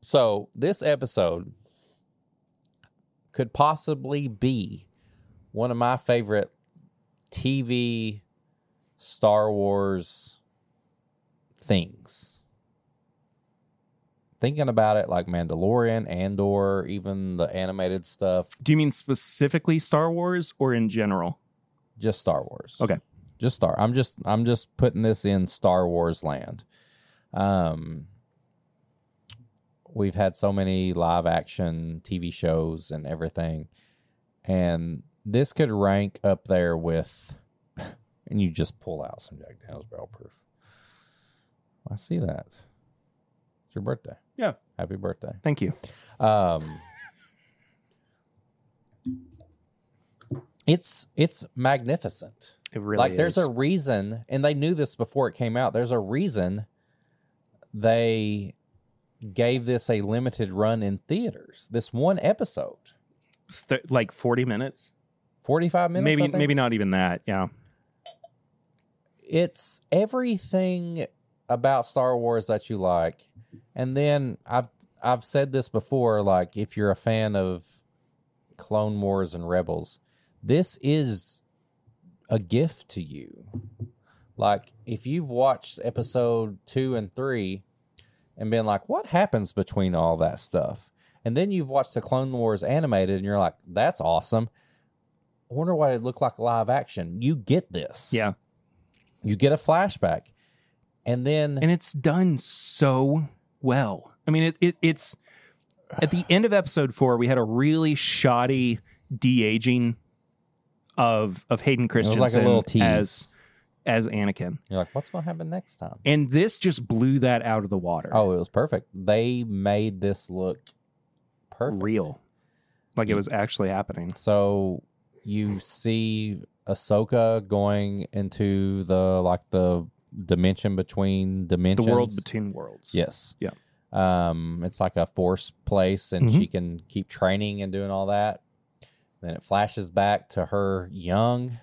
So this episode could possibly be one of my favorite TV Star Wars things. Thinking about it, like Mandalorian, Andor, even the animated stuff. Do you mean specifically Star Wars or in general? Just Star Wars. Okay. Just I'm just putting this in Star Wars land. We've had so many live action TV shows and everything, and this could rank up there with. And you just pull out some Jack Daniel's Barrel Proof. I see that. It's your birthday. Yeah. Happy birthday. Thank you. It's magnificent. It really like is. there's a reason, and they knew this before it came out. There's a reason they gave this a limited run in theaters. This one episode. Like 40 minutes? 45 minutes, Maybe not even that, yeah. It's everything about Star Wars that you like. And then I've said this before, like if you're a fan of Clone Wars and Rebels, this is a gift to you. Like if you've watched episode 2 and 3 and been like, what happens between all that stuff? And then you've watched the Clone Wars animated and you're like, that's awesome. I wonder what it looked like live action. You get this. Yeah. You get a flashback. And it's done so well. I mean, it's at the end of episode 4, we had a really shoddy de-aging of Hayden Christensen like a little tease. as Anakin. You're like, what's going to happen next time? And this just blew that out of the water. Oh, it was perfect. They made this look perfect. Real. Like it was actually happening. So you see Ahsoka going into the dimension between dimensions. The world between worlds. Yes. Yeah. It's like a force place, and she can keep training and doing all that. Then it flashes back to her young.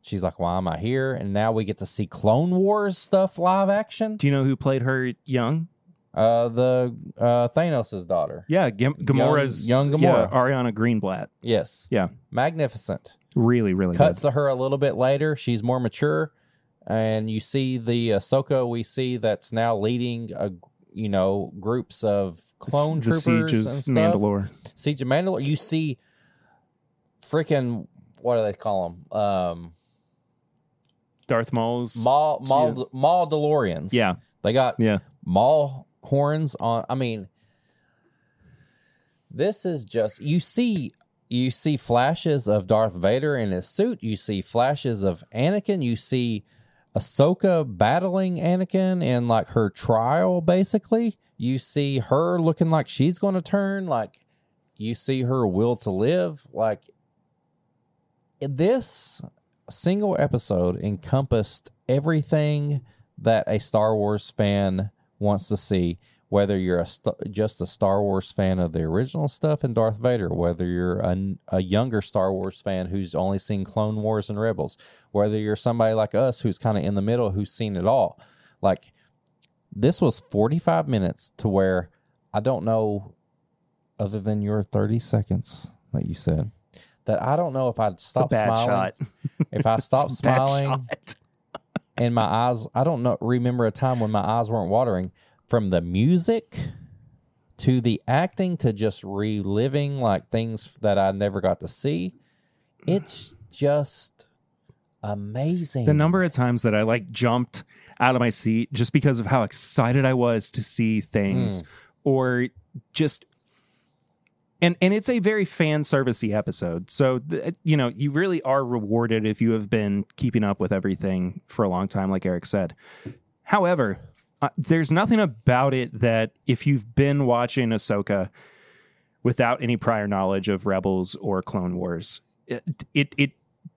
She's like, why am I here? And now we get to see Clone Wars stuff live action. Do you know who played her young? The Thanos' daughter. Yeah, Gamora's young Gamora. Yeah, Ariana Greenblatt. Yes. Yeah. Magnificent. Really, really Cuts good. to her a little bit later. She's more mature. And you see the Ahsoka we see that's now leading groups of clone the troopers Siege of and stuff. Mandalore. Siege of Mandalore. You see freaking, what do they call them? Darth Maul's Maul DeLoreans. Yeah. They got Yeah. Maul horns on. I mean, this is just, you see flashes of Darth Vader in his suit. You see flashes of Anakin. You see Ahsoka battling Anakin in like her trial, basically. You see her looking like she's going to turn. Like, you see her will to live. Like, this single episode encompassed everything that a Star Wars fan wants to see, whether you're just a Star Wars fan of the original stuff and Darth Vader, whether you're a younger Star Wars fan who's only seen Clone Wars and Rebels, whether you're somebody like us who's kind of in the middle, who's seen it all. Like, this was 45 minutes to where I don't know, other than your 30 seconds that you said, that I don't know if I'd stop smiling. Shot. If I stopped smiling and my eyes, I don't remember a time when my eyes weren't watering. From the music to the acting to just reliving like things that I never got to see. It's just amazing. The number of times that I like jumped out of my seat just because of how excited I was to see things or just and it's a very fan servicey episode. So, you really are rewarded if you have been keeping up with everything for a long time, like Eric said. However, there's nothing about it that if you've been watching Ahsoka without any prior knowledge of Rebels or Clone Wars, it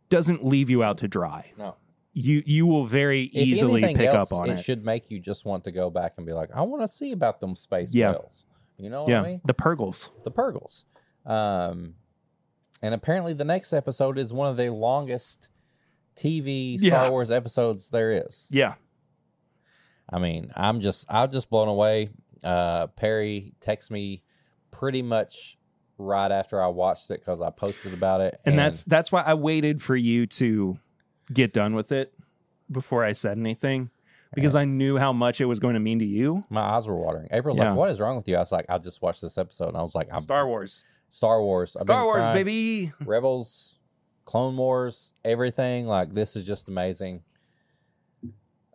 doesn't leave you out to dry. No. You will very easily pick up on it. It should make you just want to go back and be like, I want to see about them space whales. You know what I mean? The Purgles. The Purgles. And apparently the next episode is one of the longest TV Star Wars episodes there is. Yeah. I mean, I'm just blown away. Perry texted me pretty much right after I watched it because I posted about it. And that's why I waited for you to get done with it before I said anything, because I knew how much it was going to mean to you. My eyes were watering. April's like, what is wrong with you? I was like, I just watched this episode. And I was like, Star Wars. Star Wars, baby. Rebels, Clone Wars, everything. Like, this is just amazing.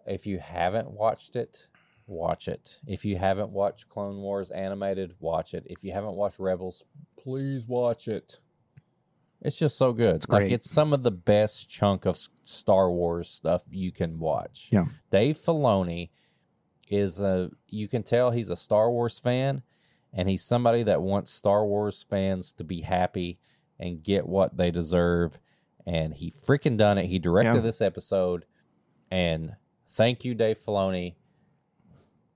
If you haven't watched it, watch it. If you haven't watched Clone Wars animated, watch it. If you haven't watched Rebels, please watch it. It's just so good. It's great. Like, it's some of the best chunk of Star Wars stuff you can watch. Yeah. Dave Filoni you can tell he's a Star Wars fan, and he's somebody that wants Star Wars fans to be happy and get what they deserve. And he freaking done it. He directed this episode, and thank you, Dave Filoni.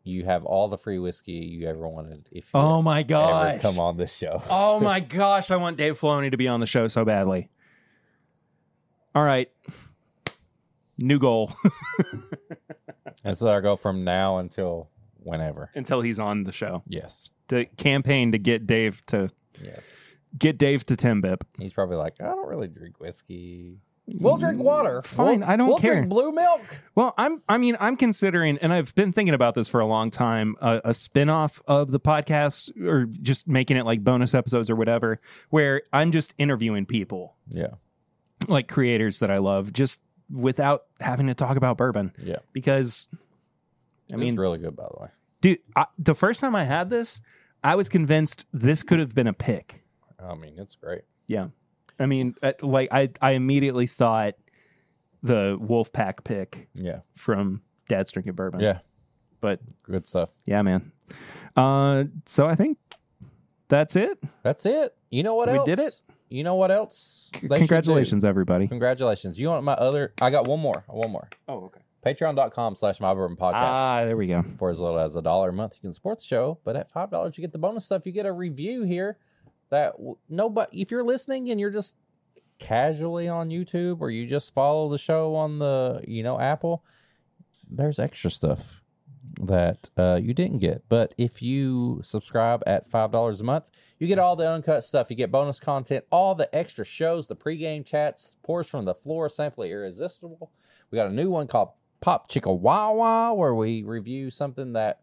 You have all the free whiskey you ever wanted. If you my gosh, ever come on this show. Oh my gosh, I want Dave Filoni to be on the show so badly. All right, new goal. And so I go from now until whenever. Until he's on the show. Yes. The campaign to get Dave to get Dave to Timbip. He's probably like, I don't really drink whiskey. We'll drink water. Fine, I don't care. We'll drink blue milk. Well, I'm considering, and I've been thinking about this for a long time, a spin-off of the podcast, or just making it like bonus episodes or whatever, where I'm just interviewing people. Yeah. Like creators that I love, just without having to talk about bourbon. Yeah. Because, It's really good, by the way. Dude, the first time I had this, I was convinced this could have been a pick. I mean, it's great. Yeah. I mean, I immediately thought the Wolfpack pick from Dad's Drinking Bourbon. Yeah. But good stuff. Yeah, man. So I think that's it. That's it. You know what else? We did it. You know what else? Congratulations, everybody. Congratulations. You want I got one more. Oh, okay. Patreon.com/MyBourbonPodcast. Ah, there we go. For as little as $1 a month, you can support the show. But at $5, you get the bonus stuff. You get a review here that nobody, if you're listening and you're just casually on YouTube, or you just follow the show on the, Apple, there's extra stuff that you didn't get. But if you subscribe at $5 a month, you get all the uncut stuff. You get bonus content, all the extra shows, the pregame chats, pours from the floor, simply irresistible. We got a new one called Pop Chicka Wawa, where we review something that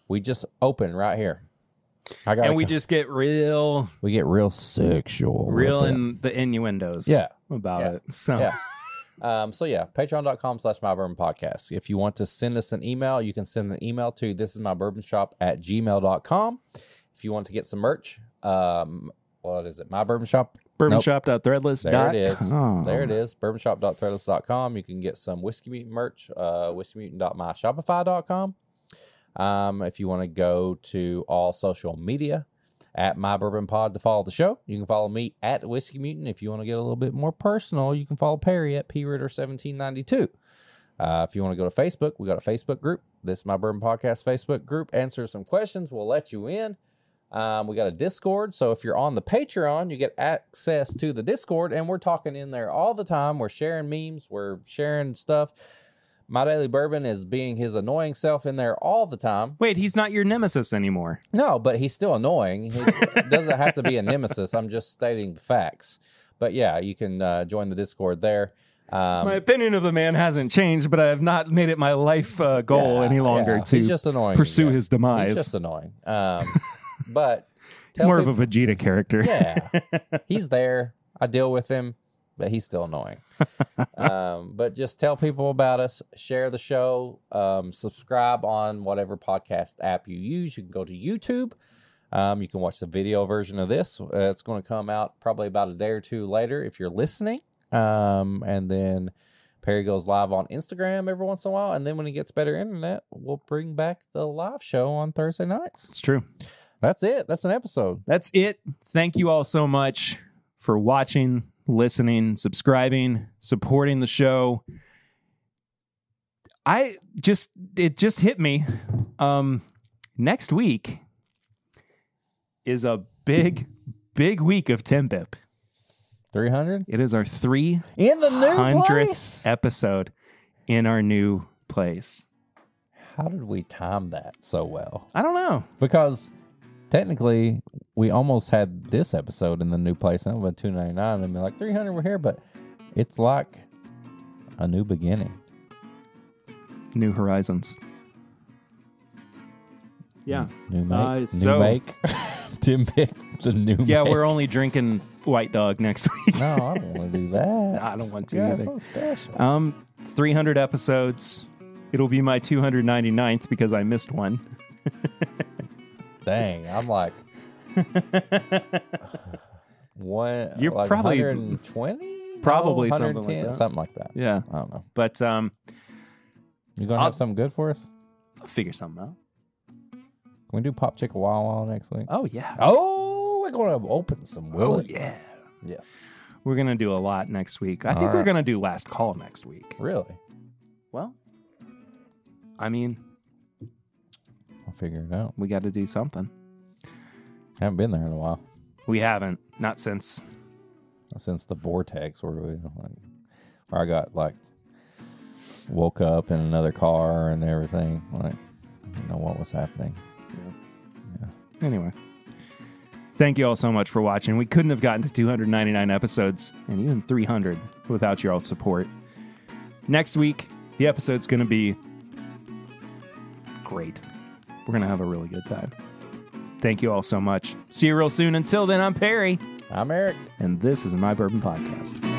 we just opened right here. We just get real. We get real sexual. Real in the innuendos. About it. So. Yeah. Patreon.com/MyBourbonPodcast. If you want to send us an email, you can send an email to thisismybourbonshop@gmail.com. If you want to get some merch, what is it? My Bourbon Shop? Bourbonshop.threadless.com. There it is. There it is. Bourbonshop.threadless.com. You can get some Whiskey Mutant merch, whiskeymutant.myshopify.com. If you want to go to all social media at My Bourbon Pod to follow the show, you can follow me at Whiskey Mutant. If you want to get a little bit more personal, you can follow Perry at PRitter1792. If you want to go to Facebook, we got a Facebook group. This is My Bourbon Podcast Facebook group. Answer some questions. We'll let you in. We got a Discord, so if you're on the Patreon, you get access to the Discord, and we're talking in there all the time. We're sharing memes. We're sharing stuff. My Daily Bourbon is being his annoying self in there all the time. Wait, he's not your nemesis anymore. No, but he's still annoying. He doesn't have to be a nemesis. I'm just stating the facts. But yeah, you can join the Discord there. My opinion of the man hasn't changed, but I have not made it my life goal any longer to he's just annoying, pursue his demise. He's just annoying. But he's more of a Vegeta character. Yeah, he's there. I deal with him, but he's still annoying. But just tell people about us, share the show, subscribe on whatever podcast app you use. You can go to YouTube. You can watch the video version of this. It's going to come out probably about a day or two later if you're listening. And then Perry goes live on Instagram every once in a while. And then when he gets better internet, we'll bring back the live show on Thursday nights. It's true. That's it. That's an episode. That's it. Thank you all so much for watching, listening, subscribing, supporting the show. It just hit me. Next week is a big week of Timbip. 300? It is our 300th In the new place? episode in our new place. How did we time that so well? I don't know. Because technically, we almost had this episode in the new place. And it was 299. And then be like, 300, we're here. But it's like a new beginning. New horizons. Yeah. New make. so- new make. Tim picked the new Yeah, make. we're only drinking White Dog next week. No, I don't want to do that. I don't want to Yeah, either. something special. 300 episodes. It'll be my 299th because I missed one. Dang, I'm like... what? You're like probably- 120? probably No, something like 110? that. Something like that. Yeah. I don't know. But You going to have something good for us? I'll figure something out. Can we do Pop Chicka Wow Wow next week? Oh, yeah. Oh, we're going to open some Willet. yeah. Yes. We're going to do a lot next week. I All think we're right. going to do Last Call next week. Really? Well, I mean, I'll figure it out. we got to do something. Haven't been there in a while. We haven't. Not since. Since the vortex where I got woke up in another car and everything. I didn't know what was happening. Anyway. Thank you all so much for watching. We couldn't have gotten to 299 episodes and even 300 without your all support. Next week, the episode's going to be great. We're going to have a really good time. Thank you all so much. See you real soon. Until then, I'm Perry, I'm Eric. and this is my Bourbon Podcast.